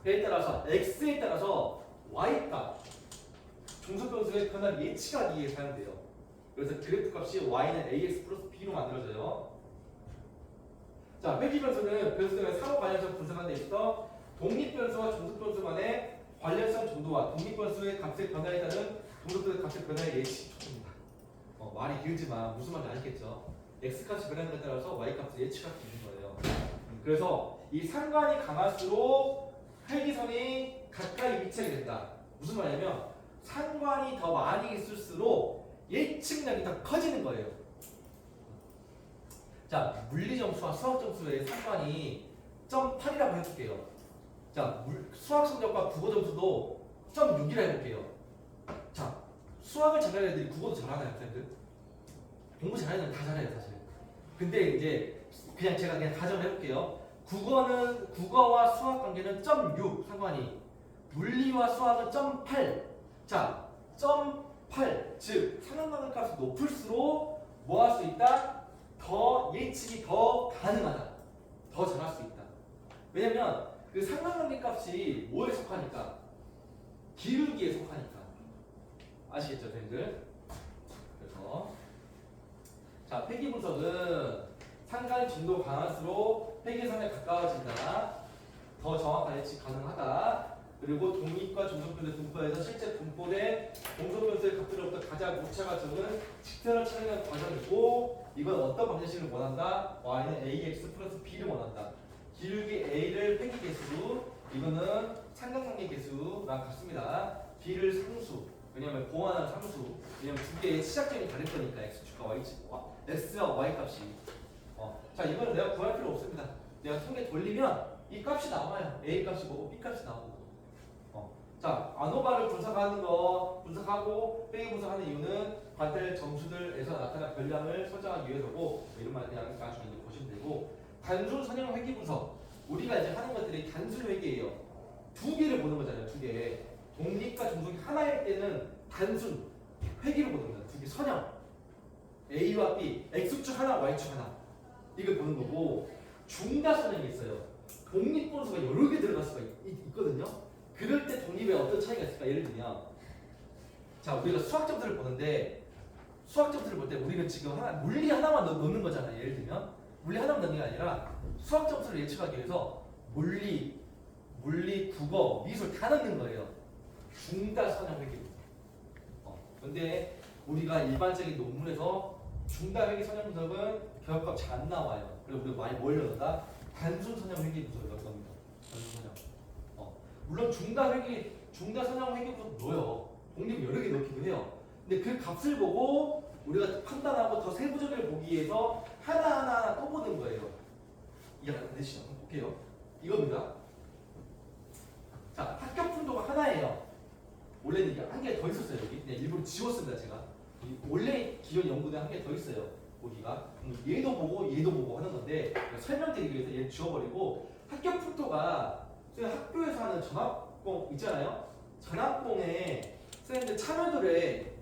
에 따라서 x에 따라서 y값, 종속변수의 변화를 예측하기 위해 사용돼요. 그래서 그래프 값이 y는 ax 플러스 b로 만들어져요. 자, 회귀변수는 변수들의 상호 관련성 분석하는 데 있어 독립변수와 종속변수 간의 관련성 정도와 독립변수의 값의 변화에 따른 종속변수의 값의 변화의 예측 초입니다. 말이 길지만 무슨 말인지 아시겠죠? x값이 변하는 것에 따라서 y값을 예측할 수 있는 거예요. 그래서 이 상관이 강할수록 회귀선이 가까이 위치하게 된다. 무슨 말이냐면 상관이 더 많이 있을수록 예측량이 더 커지는 거예요. 자, 물리점수와 수학점수의 상관이 0.8이라고 해볼게요. 자, 수학 성적과 국어 점수도 0.6이라 해볼게요. 자, 수학을 잘하는 애들이 국어도 잘하나요, 선생님들? 공부 잘하는 애들은 다 잘해요, 사실. 근데 이제 제가 가정을 해볼게요. 국어와 수학 관계는 0.6 상관이, 물리와 수학은 0.8. 자, 0.8, 즉 상관관계 값이 높을수록 뭐 할 수 있다? 더 예측이 더 가능하다. 더 잘할 수 있다. 왜냐면 그 상관관계 값이 뭐에 속하니까? 기울기에 속하니까. 아시겠죠, 선생님들? 거는 상관 진도 강할수록 회계선에 가까워진다. 더 정확한 예측 가능하다. 그리고 독립과 종속변수 분포에서 실제 분포된 종속변수의 값들로부터 가장 오차가 적은 직선을 찾는 과정이고 이건 어떤 방정식을 원한다? y는 ax 플러스 b를 원한다. 기울기 a를 획기계수 이거는 삼각관계 계수랑 같습니다. b를 상수 왜냐면 공환한 상수 왜냐면 두 개의 시작점이 다를 거니까 x축과 x와 y 값이 자 이거는 내가 구할 필요 없습니다. 내가 통계 돌리면 이 값이 나와요. a 값이 뭐고 b 값이 나오고 자 아노바를 분석하고 빼기 분석하는 이유는 관찰 점수들에서 나타난 변량을 설정하기 위해서고 이런 말 그냥 나중에 이제 보시면 되고 단순 선형 회귀 분석 우리가 이제 하는 것들이 단순 회귀예요. 두 개를 보는 거잖아요. 두 개. 독립과 종속이 하나일 때는 단순 회귀를 보는 거예요. 두 개 선형 A와 B, X축 하나, Y축 하나 이걸 보는 거고 중다 선형이 있어요. 독립 분수가 여러 개 들어갈 수가 있거든요. 그럴 때 독립에 어떤 차이가 있을까? 예를 들면 자 우리가 수학 점수를 보는데 수학 점수를 볼 때 우리는 지금 물리 하나만 넣는 거잖아요. 예를 들면 물리 하나만 넣는 게 아니라 수학 점수를 예측하기 위해서 물리, 국어, 미술 다 넣는 거예요. 중다 선형 회귀. 근데 우리가 일반적인 논문에서 중다 회귀 선형 분석은 결합값 잘 안 나와요. 그래서 우리가 많이 뭘 넣는다? 단순 선형 회귀 분석을 넣는 겁니다. 단순 선형. 물론 중다 선형 회귀 분석 넣어요. 독립 여러 개 넣기도 해요. 근데 그 값을 보고 우리가 판단하고 더 세부적으로 보기 위해서 하나하나 또 보는 거예요. 이해 안 되시죠? 볼게요. 이겁니다. 자, 합격 풍도가 하나예요. 원래는 이게 한 개 더 있었어요. 여기 그냥 일부러 지웠습니다. 제가 원래 기존 연구대 한 개 더 있어요. 보기가 얘도 보고 하는 건데 설명드리기 위해서 얘 지워버리고 합격 풍도가 학교에서 하는 전학공 있잖아요. 전학공에 선생님들 참여들에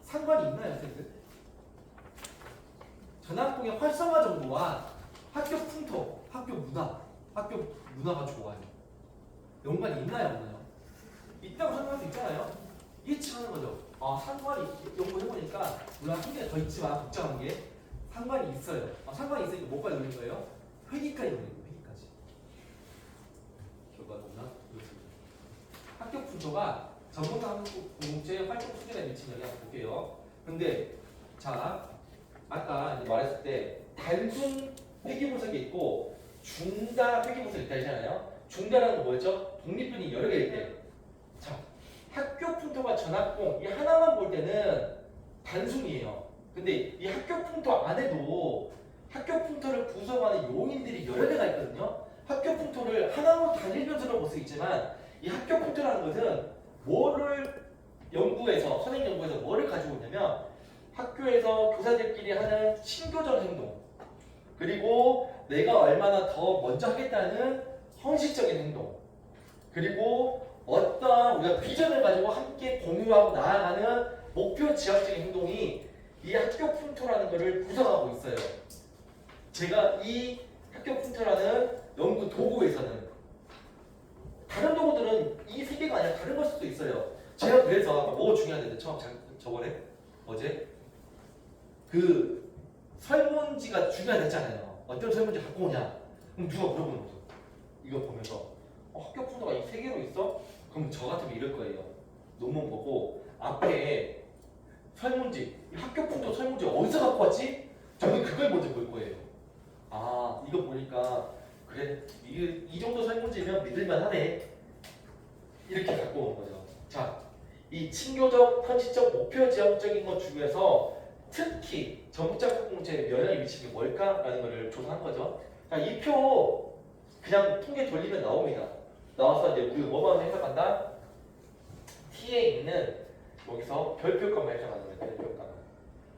상관이 있나요, 선생님들? 전학공의 활성화 정도와 학교 풍토, 학교 문화가 좋아요. 연관이 있나요, 없나요? 있다고 설명할 수 있잖아요. 예측하는 거죠. 상관이 연구해보니까 물론 한 개 더 있지만 걱정한 게 상관이 있어요. 상관이 있으니까 뭐까지 노린 거예요? 회기까지 노린 거예요. 회기까지. 결과가 없나? 학교 풍토가 전문가 한국 공동체 활동 수준에 미친 영향을 볼게요. 근데 자 아까 이제 말했을 때 단순 회귀 분석이 있고 중다 회귀 분석이 있다 했잖아요. 중다라는 건 뭐였죠? 독립분이 여러 개일 때. 자 학교 풍토가 전학공 이 하나만 볼 때는 단순이에요. 근데 이 학교 풍토 안에도 학교 풍토를 구성하는 요인들이 여러 개가 있거든요. 학교 풍토를 하나로 단일 변수로 볼 수 있지만 이 학교 풍토라는 것은 뭐를 선행 연구에서 뭐를 가지고 있냐면 학교에서 교사들끼리 하는 친교적 행동 그리고 내가 얼마나 더 먼저 하겠다는 헌신적인 행동 그리고 어떠한 우리가 비전을 가지고 함께 공유하고 나아가는 목표 지향적인 행동이 이 학교 풍토라는 것을 구성하고 있어요. 제가 이 학교 풍토라는 연구 도구에서는 다른 도구들은 이 세 개가 아니라 다른 걸 수도 있어요. 제가 그래서 뭐 중요한데 저번에 어제 그 설문지가 중요하댔잖아요. 어떤 설문지 갖고 오냐? 그럼 누가 물어보는 거죠? 이거 보면서 학교 풍토가 이 세 개로 있어? 그럼 저 같으면 이럴 거예요. 논문 보고 앞에 설문지, 이 학교 풍토 설문지 어디서 갖고 왔지? 저는 그걸 먼저 볼 거예요. 이거 보니까 그래 이 정도 설문지면 믿을만 하네. 이렇게 갖고 오는 거죠. 자, 이 친교적, 헌신적, 목표 지향적인 것 중에서 특히 전국적 공동체에 영향이 미치는 게 뭘까라는 것을 조사한 거죠. 자, 이 표 그냥 통계 돌리면 나옵니다. 나와서 이제 우리가 뭐만 해석한다? T에 있는 여기서 별표값만 해석하는 거예요. 별표값.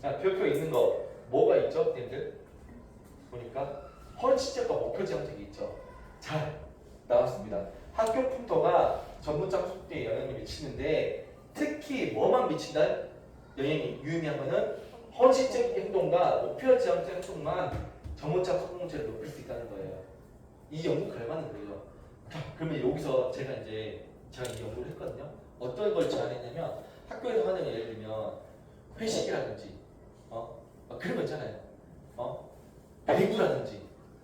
자, 별표 있는 거 뭐가 있죠, 님들? 보니까 헌신적과 목표 지향적이 있죠. 잘 나왔습니다. 학교 풍토가 전문적 속도에 영향을 미치는데 특히 뭐만 미친다? 영향이 유의미한 거는 헌신적인 행동과 목표 지향적 행동만 전문적 성공률을 높일 수 있다는 거예요. 이 연구 결과는 그래요. 자, 그러면 여기서 제가 이 연구를 했거든요. 어떤 걸 제안했냐면 학교에서 하는 예를 들면 회식이라든지 그런 거 있잖아요. 배구라든지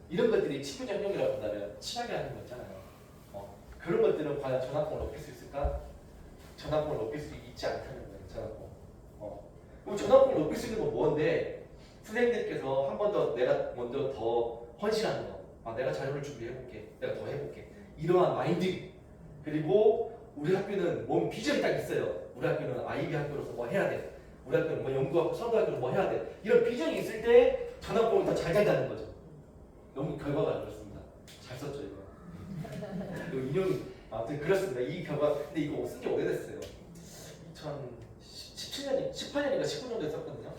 이런 것들이 친교적 행동이라고 한다면 친하게 하는 거 있잖아요. 그런 것들은 과연 전화권을 높일 수 있을까? 전화권을 높일 수 있지 않다는 거예요. 전화권. 그럼 전화권을 높일 수 있는 건 뭔데? 선생님들께서 한 번 더 내가 먼저 더 헌신하는 거. 내가 자료를 준비해볼게. 내가 더 해볼게. 이러한 마인드. 그리고 우리 학교는 뭔 비전이 딱 있어요. 우리 학교는 아이비 학교로서 뭐 해야 돼. 우리 학교는 뭐 연구학교, 서도학교로 뭐 해야 돼. 이런 비전이 있을 때 전화권이 더 잘 된다는 거죠. 너무 결과가 안 그렇습니다. 잘 썼죠 이거. 이거 인용이 아무튼 그렇습니다. 이 결과 근데 이거 쓴 지 오래됐어요. 2017년, 18년인가 19년도에 썼거든요.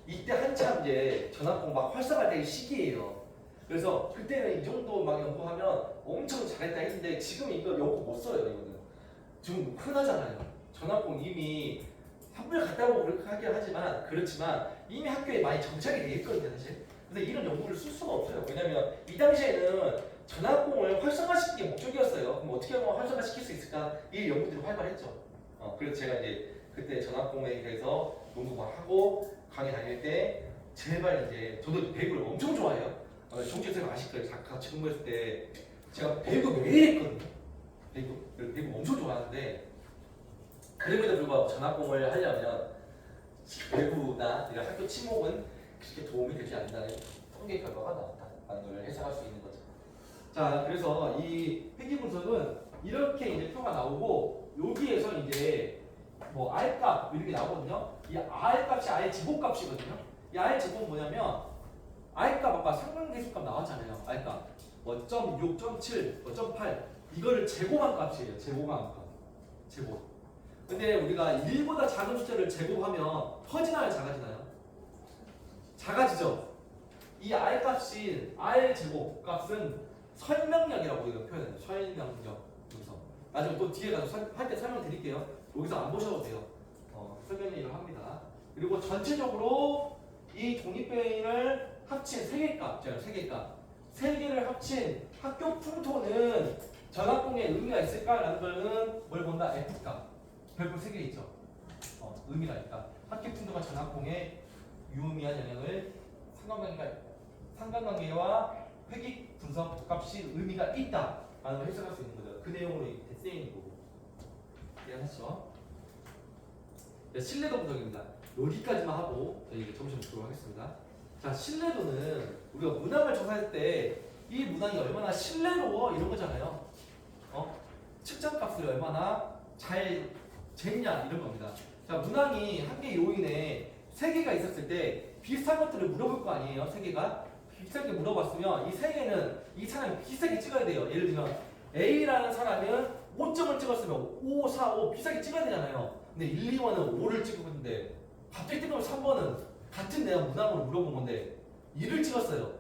이때 한참 이제 전화권 막 활성화될 시기예요. 그래서 그때는 이 정도 막 연구하면 엄청 잘했다 했는데 지금 이거 연구 못 써요. 이거는 지금 흔하잖아요. 전화권 이미 한물 갔다고 그렇게 하긴 하지만 그렇지만 이미 학교에 많이 정착이 돼 있거든요, 사실. 근데 이런 연구를 쓸 수가 없어요. 왜냐면 이 당시에는 전화공을 활성화시키는 게 목적이었어요. 그럼 어떻게 하면 활성화시킬 수 있을까? 이 연구들이 활발했죠. 그래서 제가 이제 그때 전화공에 대해서 연구 막 하고 강의 다닐 때 제발 이제 저도 배구를 엄청 좋아해요. 정치 선생님 아실 거예요. 같이 공부했을 때 제가 배구 매일 했거든요. 배구 엄청 좋아하는데 그럼에도 불구하고 전화공을 하려면 배구나 이런 학교 친목은 그렇게 도움이 되지 않는다는 통계 결과가 나왔다는 걸 해석할 수 있는 거죠. 자, 그래서 이 회귀 분석은 이렇게 이제 표가 나오고 여기에서 이제 뭐 R값 이렇게 나오거든요. 이 R값이 R의 제곱값이거든요. 이 R 제곱은 뭐냐면 R값 아까 상관계수값 나왔잖아요. R값 뭐 0.6, 0.7, 뭐 0.8 이거를 제곱한 값이에요. 제곱한 값. 제곱. 근데 우리가 1보다 작은 숫자를 제곱하면 커지나요? 작아지나요? 작아지죠. 이 R 값인 R 제곱 값은 설명력이라고 우리가 표현해요. 설명력. 여기서 나중에 또 뒤에 가서 할 때 설명드릴게요. 여기서 안 보셔도 돼요. 설명력을 합니다. 그리고 전체적으로 이 독립배인을 합친 세개값, 3개를 합친 학교 풍토는 전학공에 의미가 있을까라는 거는 뭘 본다? F값. 별표 3개 있죠. 의미가 있다. 학교 풍토가 전학공에 유의미한 영향을 상관관계와 회귀 분석 값이 의미가 있다라는 걸 해석할 수 있는 거죠. 그 내용으로 쓰이는 거고. 이해하셨죠? 네, 신뢰도 분석입니다. 여기까지만 하고 저희 이제 점심 먹도록 하겠습니다. 자, 신뢰도는 우리가 문항을 조사할 때 이 문항이 얼마나 신뢰로워 이런 거잖아요. 측정값을 얼마나 잘 쟀냐 이런 겁니다. 자, 문항이 한 개 요인에 3개가 있었을 때 비슷한 것들을 물어볼 거 아니에요. 3개가 비슷하게 물어봤으면 이 3개는 이 사람이 비슷하게 찍어야 돼요. 예를 들면 A라는 사람은 5점을 찍었으면 5, 4, 5 비슷하게 찍어야 되잖아요. 근데 1, 2번은 5를 찍고 있는데 갑자기 뜬금없이 3번은 같은 내가 문항으로 물어본 건데 2를 찍었어요.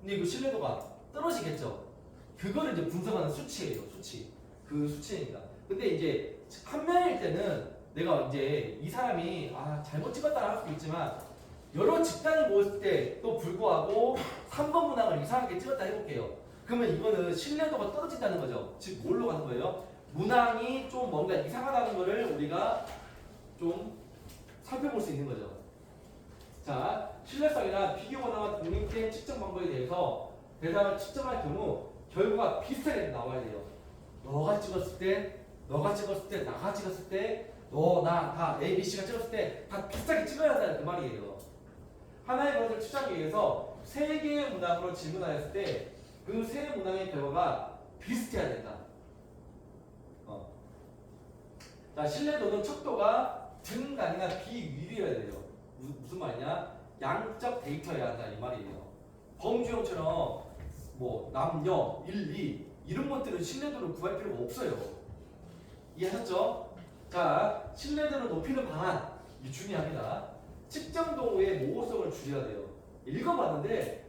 근데 이거 신뢰도가 떨어지겠죠. 그거를 이제 분석하는 수치예요. 수치. 그 수치입니다. 근데 이제 한 명일 때는 내가 이제 이 사람이 잘못 찍었다라 할 수도 있지만 여러 집단을 모았을 때도 불구하고 3번 문항을 이상하게 찍었다 해볼게요. 그러면 이거는 신뢰도가 떨어진다는 거죠. 즉 뭘로 가는 거예요? 문항이 좀 뭔가 이상하다는 거를 우리가 좀 살펴볼 수 있는 거죠. 자, 신뢰성이나 비교 권한과 독립된 측정 방법에 대해서 대상을 측정할 경우 결과가 비슷하게 나와야 돼요. 너가 찍었을 때, 나가 찍었을 때, 너, 나, 다 A, B, C가 찍었을 때 다 비슷하게 찍어야 한다는 그 말이에요. 하나의 것을 추정하기 위해서 3개의 문항으로 질문하였을 때 그 3 문항의 결과가 비슷해야 된다. 자, 신뢰도는 척도가 등간이나 비위리여야 돼요. 무슨 말이냐? 양적 데이터여야 한다 이 말이에요. 범주형처럼 뭐 남녀, 1, 2 이런 것들은 신뢰도를 구할 필요가 없어요. 이해하셨죠? 자, 신뢰도를 높이는 방안 이 중요합니다. 측정 도구의 모호성을 줄여야 돼요. 읽어봤는데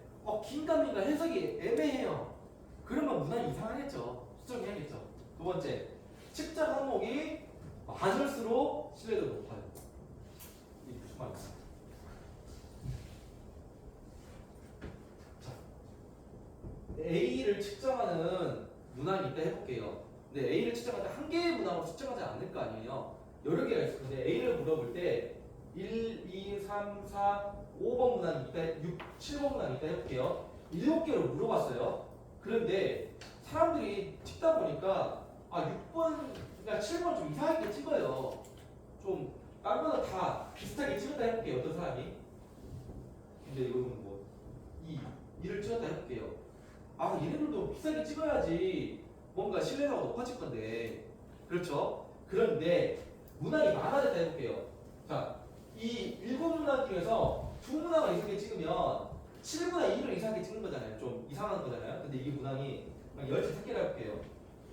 긴가민가 해석이 애매해요. 그러면 문항이 이상하겠죠. 수정해야겠죠. 두 번째, 측정 항목이 많을수록 신뢰도가 높아요. 이게 무슨 말이야? A를 측정하는 문항이 있다 해볼게요. 근데 A를 측정할 때 한 개의 문항으로 측정하지 않을 거 아니에요. 여러 개가 있을 건데 A를 물어볼 때 1, 2, 3, 4, 5번 문항이 있다, 6, 7번 문항이 있다 해볼게요. 7개로 물어봤어요. 그런데 사람들이 찍다 보니까 6번, 그러니까 7번 좀 이상하게 찍어요. 좀 다른 거는 다 비슷하게 찍었다 해볼게요. 어떤 사람이. 근데 이거는 뭐 2를 찍었다 해볼게요. 얘네들도 비슷하게 찍어야지 뭔가 신뢰도가 높아질 건데. 그렇죠? 그런데 문항이 많아졌다 해볼게요. 자, 이 7문항 중에서 2문항을 이상하게 찍으면 7분의 1을 이상하게 찍는 거잖아요. 좀 이상한 거잖아요. 근데 이게 문항이 13개라 해볼게요.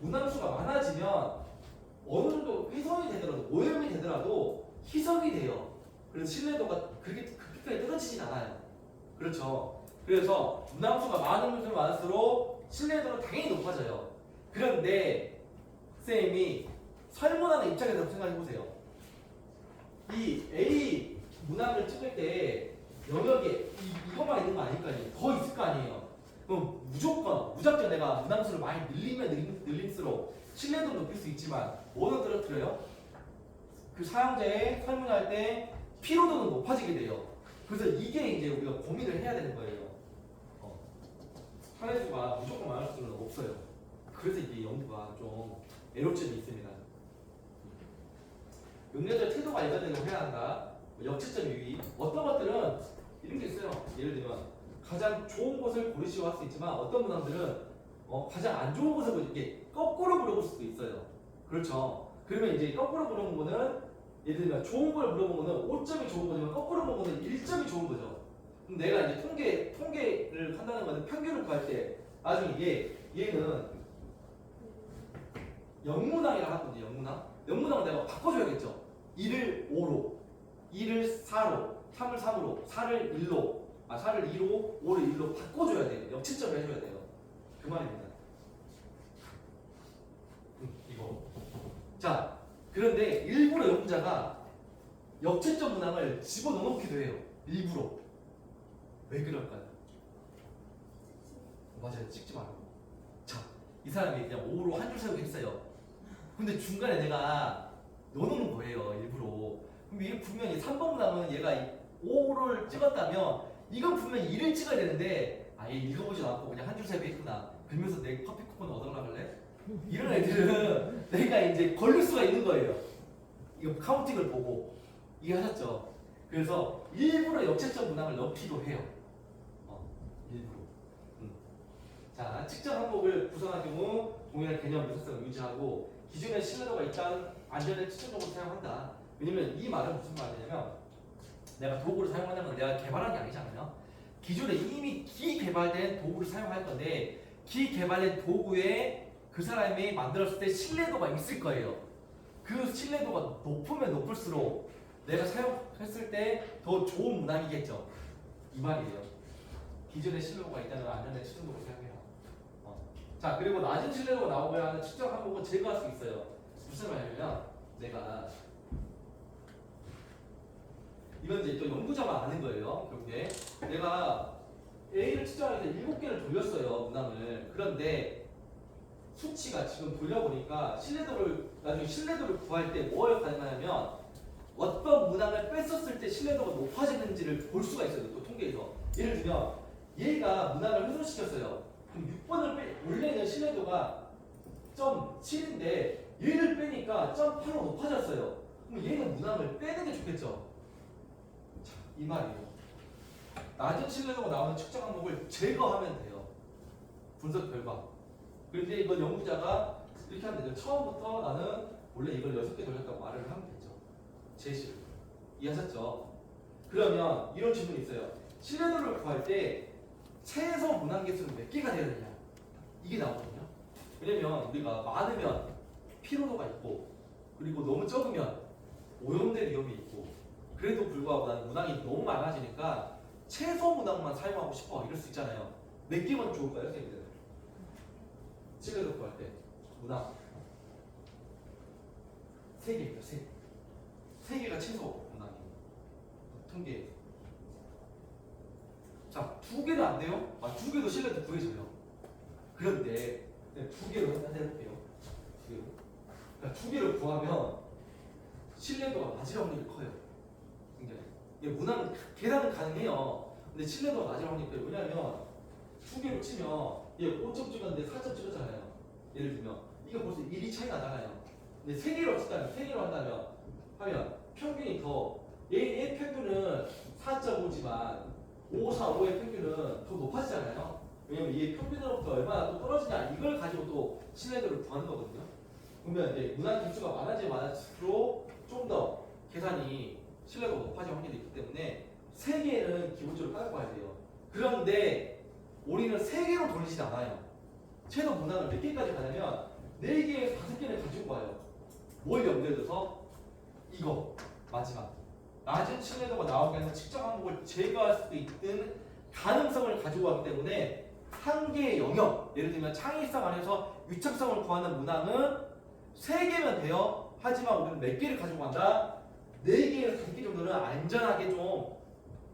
문항 수가 많아지면 어느 정도 훼손이 되더라도, 오염이 되더라도 희석이 돼요. 그래서 신뢰도가 그렇게 급격하게 떨어지진 않아요. 그렇죠? 그래서 문항 수가 많을수록 신뢰도는 당연히 높아져요. 그런데 쌤이 설문하는 입장에서 생각해보세요. 이 A 문항을 찍을 때 영역에 이것만 있는 거 아닐까요? 더 있을 거 아니에요. 그럼 무작정 내가 문항수를 많이 늘릴수록 신뢰도는 높일 수 있지만 뭐는 떨어뜨려요? 그 사용자의 설문할 때 피로도는 높아지게 돼요. 그래서 이게 이제 우리가 고민을 해야 되는 거예요. 사례수가 무조건 많을 수는 없어요. 그래서 이게 연구가 좀 애로점이 있습니다. 용례적 태도가 일관되고 해야 한다. 역치점 유의. 어떤 것들은 이런 게 있어요. 예를 들면 가장 좋은 것을 고르시오 할 수 있지만 어떤 문항들은 가장 안 좋은 것을 이렇게 거꾸로 물어볼 수도 있어요. 그렇죠. 그러면 이제 거꾸로 물어본 거는 예를 들면 좋은 걸 물어본 거는 5점이 좋은 거지만 거꾸로 물어본 거는 1점이 좋은 거죠. 그럼 내가 이제 통계를 한다는 거는 평균을 구할 때 나중에 얘는 0문항이라고 하거든요. 0문항을 내가 바꿔줘야겠죠. 1을 5로, 2를 4로, 3을 3으로, 4를 1로, 4를 2로, 5를 1로 바꿔줘야 돼요. 역치점을 해줘야 돼요. 그 말입니다. 이거. 자, 그런데 일부러 연구자가 역치점 문항을 집어넣기도 해요. 일부러. 왜 그럴까요? 맞아요. 찍지 말고. 자, 이 사람이 그냥 5로 한 줄 세우기 했어요. 근데 중간에 내가 넣어놓는 거예요. 일부러. 그럼 이게 분명히 3번 문항은 얘가 5를 찍었다면 이건 분명히 2를 찍어야 되는데 얘 읽어보지도 않고 그냥 한 줄 세우기 했구나. 그러면서 내 커피 쿠폰 얻으려고 할래? 이런 애들은 내가 이제 걸릴 수가 있는 거예요. 이거 카운팅을 보고. 이해하셨죠? 그래서 일부러 역체점 문항을 넣기도 해요. 일부러. 자, 측정 항목을 구성할 경우 동일한 개념 유사성을 유지하고 기존의 신뢰도가 있다는 안전에 측정적으로 사용한다. 왜냐면 이 말은 무슨 말이냐면 내가 도구를 사용하는 건 내가 개발한 게 아니잖아요. 기존에 이미 기개발된 도구를 사용할 건데 기개발된 도구에 그 사람이 만들었을 때 신뢰도가 있을 거예요. 그 신뢰도가 높으면 높을수록 내가 사용했을 때 더 좋은 문항이겠죠. 이 말이에요. 기존의 신뢰도가 있다는 안전에 측정적으로 사용해요. 자, 그리고 낮은 신뢰도가 나오면 하는 측정 항목은 제거할 수 있어요. 무슨 말이냐면 내가 이건 이제 또 연구자만 아는 거예요. 결국에 내가 A를 측정해서 7개를 돌렸어요. 문항을. 그런데 수치가 지금 돌려보니까 나중에 신뢰도를 구할 때 뭘 가능하냐면 어떤 문항을 뺐었을 때 신뢰도가 높아지는지를 볼 수가 있어요. 또 통계에서. 예를 들면 얘가 문항을 훼손시켰어요. 그럼 6번을 원래는 신뢰도가 0.7인데 얘를 빼니까 0.85 높아졌어요. 그럼 얘는 문항을 빼는 게 좋겠죠. 자, 이 말이에요. 낮은 신뢰도가 나오는 측정 항목을 제거하면 돼요. 분석 결과. 그런데 이건 연구자가 이렇게 하면 되죠. 처음부터 나는 원래 이걸 6개 돌렸다고 말을 하면 되죠. 제시를. 이해하셨죠? 그러면 이런 질문이 있어요. 신뢰도를 구할 때 최소 문항 개수는 몇 개가 되어야 되냐? 이게 나오거든요. 왜냐면 우리가 많으면 피로도가 있고 그리고 너무 적으면 오염될 위험이 있고 그래도 불구하고 나는 문항이 너무 많아지니까 최소 문항만 사용하고 싶어 이럴 수 있잖아요. 몇 개면 좋을까요, 선생님들? 신뢰도 구할 때 문항 3개입니다. 3개가 최소 문항이에요. 통계에서. 자, 2개도 안 돼요? 2개도 신뢰도 구해져요. 그런데 2개로 해볼게요. 2개로. 그러니까 2개를 구하면 신뢰도가 맞을 확률이 커요. 굉장히. 예, 문항 계산은 가능해요. 근데 신뢰도가 낮을 확률이 있어요. 왜냐하면 두 개로 치면 얘 5점 찍었는데 4점 찍었잖아요. 예를 들면 이거 벌써 1이 차이 나잖아요. 근데 세 개로 치다면 세 개로 한다면 하면 평균이 더 얘 평균은 4.5지만 5, 4, 5의 평균은 더 높아지잖아요. 왜냐면 얘 평균으로부터 얼마나 또 떨어지냐 이걸 가지고 또 신뢰도를 구하는 거거든요. 그러면 이제 문항 개수가 많아지면 많아질수록 좀 더 계산이 신뢰도가 높아질 확률이 있기 때문에 3개는 기본적으로 까먹어야 돼요. 그런데 우리는 3개로 돌리진 않아요. 최소 문항을 몇 개까지 가냐면 4개에서 5개를 가지고 와요. 뭘 염두에 둬서? 이거 마지막 낮은 신뢰도가 나오게 하는 측정 항목을 제거할 수도 있는 가능성을 가지고 왔기 때문에 한 개의 영역, 예를 들면 창의성 안에서 유착성을 구하는 문항은 3개면 돼요. 하지만 우리는 몇 개를 가지고 간다? 4개에서 5개 정도는 안전하게 좀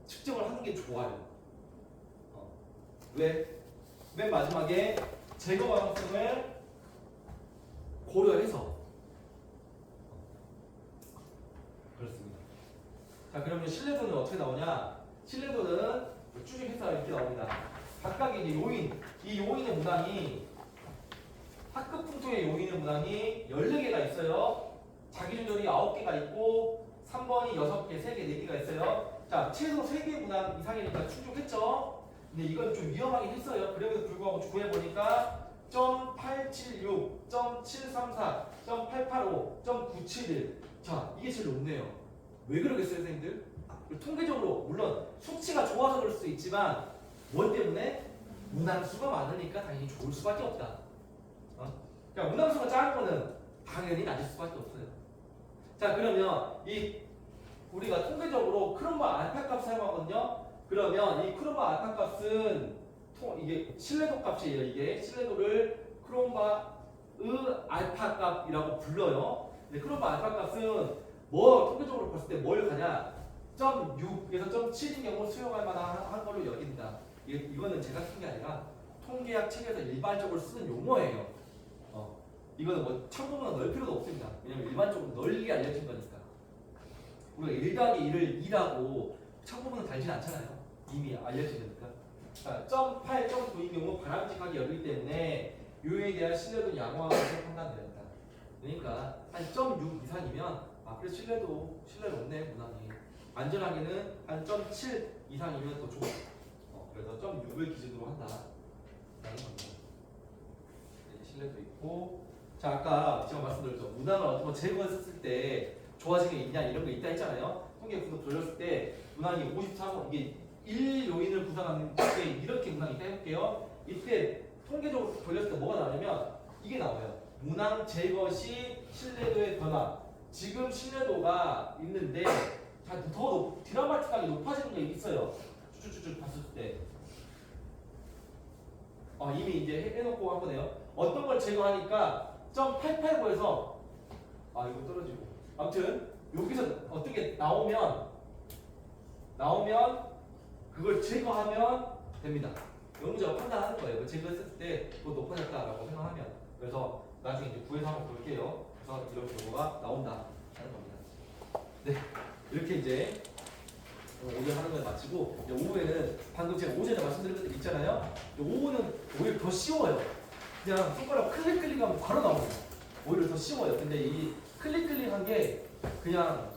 측정을 하는 게 좋아요. 왜? 맨 마지막에 제거 가능성을 고려해서 그렇습니다. 자, 그러면 신뢰도는 어떻게 나오냐? 신뢰도는 추정해서 이렇게 나옵니다. 각각의 이제 요인, 이 요인의 문항이 학급 풍토의 요인의 문항이 14개가 있어요. 자기준절이 9개가 있고 3번이 6개, 3개, 4개가 있어요. 자, 최소 3개 문항 이상이니까 충족했죠? 근데 이건 좀 위험하긴 했어요. 그럼에도 불구하고 구해보니까 .876, .734, .885, .971 자, 이게 제일 높네요. 왜 그러겠어요, 선생님들? 통계적으로 물론 수치가 좋아서 그럴 수 있지만 뭐 때문에? 문항수가 많으니까 당연히 좋을 수밖에 없다. 그러니까 문항수가 작은 거는 당연히 낮을 수밖에 없어요. 자, 그러면 이 우리가 통계적으로 크롬바 알파 값 사용하거든요. 그러면 이 크롬바 알파 값은 이게 신뢰도 값이에요. 이게 신뢰도를 크롬바의 알파 값이라고 불러요. 근데 크롬바 알파 값은 뭐 통계적으로 봤을 때 뭘 가냐? 0.6에서 0.7인 경우 수용할 만한 걸로 여긴다. 이거는 제가 쓴 게 아니라 통계학 책에서 일반적으로 쓰는 용어예요. 이거는 뭐 참고문화 넣을 필요도 없습니다. 왜냐면 일반적으로 널리 알려진 거니까. 우리가 1 더하기 1을 2라고 참고문화 달진 않잖아요. 이미 알려지니까. 자, 0.8, 0.9인 경우 바람직하게 여기기 때문에 요에 대한 신뢰도는 양호한 것으로 판단되었다. 그러니까 한 0.6 이상이면 그래 신뢰도 높네 문항이. 안전하게는 한 0.7 이상이면 더 좋아. 그래서 0.6을 기준으로 한다. 라는 겁니다. 이렇게 신뢰도 있고. 자, 아까 제가 말씀드렸죠. 문항을 어떤 거 제거했을 때 좋아지는 게 있냐 이런 거 있다 했잖아요. 통계 분석 돌렸을 때 문항이 53원 이게 1 요인을 구성하는 게 이렇게 문항이 있다 해볼게요. 이때 통계적으로 돌렸을 때 뭐가 나오냐면 이게 나와요. 문항 제거 시 신뢰도의 변화. 지금 신뢰도가 있는데 더 드라마틱하게 높아지는 게 있어요. 쭉쭉쭉 봤을 때. 이미 이제 해놓고 한 거네요. 어떤 걸 제거하니까 0.889에서 이거 떨어지고 아무튼 여기서 어떻게 나오면 그걸 제거하면 됩니다. 영문자가 판단하는 거예요. 제거했을 때 그거 높아졌다라고 생각하면. 그래서 나중에 이제 구해서 한번 볼게요. 그래서 이런 경우가 나온다 하는 겁니다. 네, 이렇게 이제 오늘 하는 걸 마치고 이제 오후에는 방금 제가 오전에 말씀드린 것들 있잖아요. 오후는 오히려 더 쉬워요. 그냥 손가락 클릭하면 바로 나옵니다. 오히려 더 쉬워요. 근데 이 클릭한 게 그냥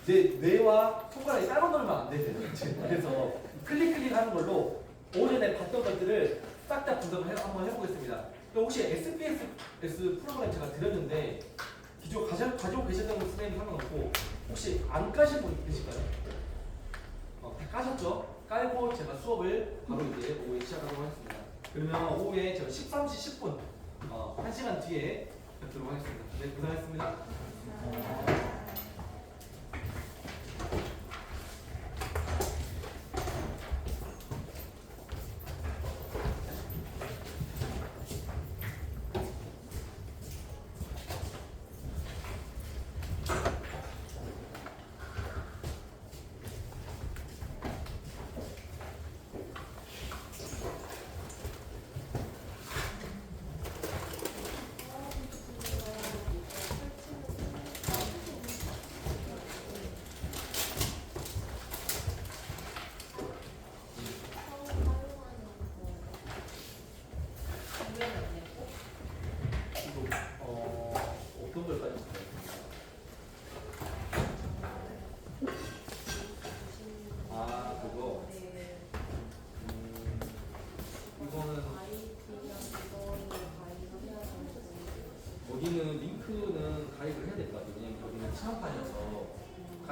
내 뇌와 손가락이 따로 놀면 안 되세요. 그래서 클릭하는 걸로 오전에 봤던 것들을 싹 다 분석을 한번 해보겠습니다. 혹시 SPSS 프로그램 제가 드렸는데 기존 가지고 계셨던 분 선생님 상관없고 혹시 안 까신 분 계실까요? 다 까셨죠? 깔고 제가 수업을 바로 이제 오후에 시작하도록 하겠습니다. 그러면 오후에 저 13시 10분 1시간 뒤에 뵙도록 하겠습니다. 네, 고생하셨습니다.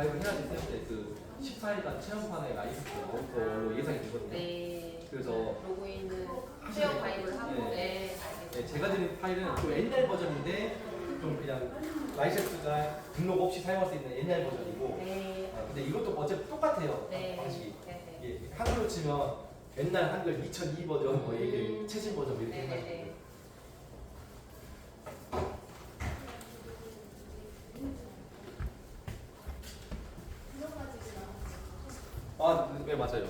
가입을 해야 되는데 그 14일간 체험판에 라이센스가 나올 걸로 예상이 되거든요. 네. 그래서 로그인은 회원 가입을 하고 네. 네. 네, 제가 드린 파일은 좀 옛날 버전인데 좀 그냥 라이센스가 등록 없이 사용할 수 있는 옛날 버전이고 네. 근데 이것도 어차피 똑같아요. 네. 방식이. 네. 예, 한글로 치면 옛날 한글 2002 버전 뭐 이렇게 최신 버전 뭐 이렇게 네. 해가지고 네. 네 맞아요.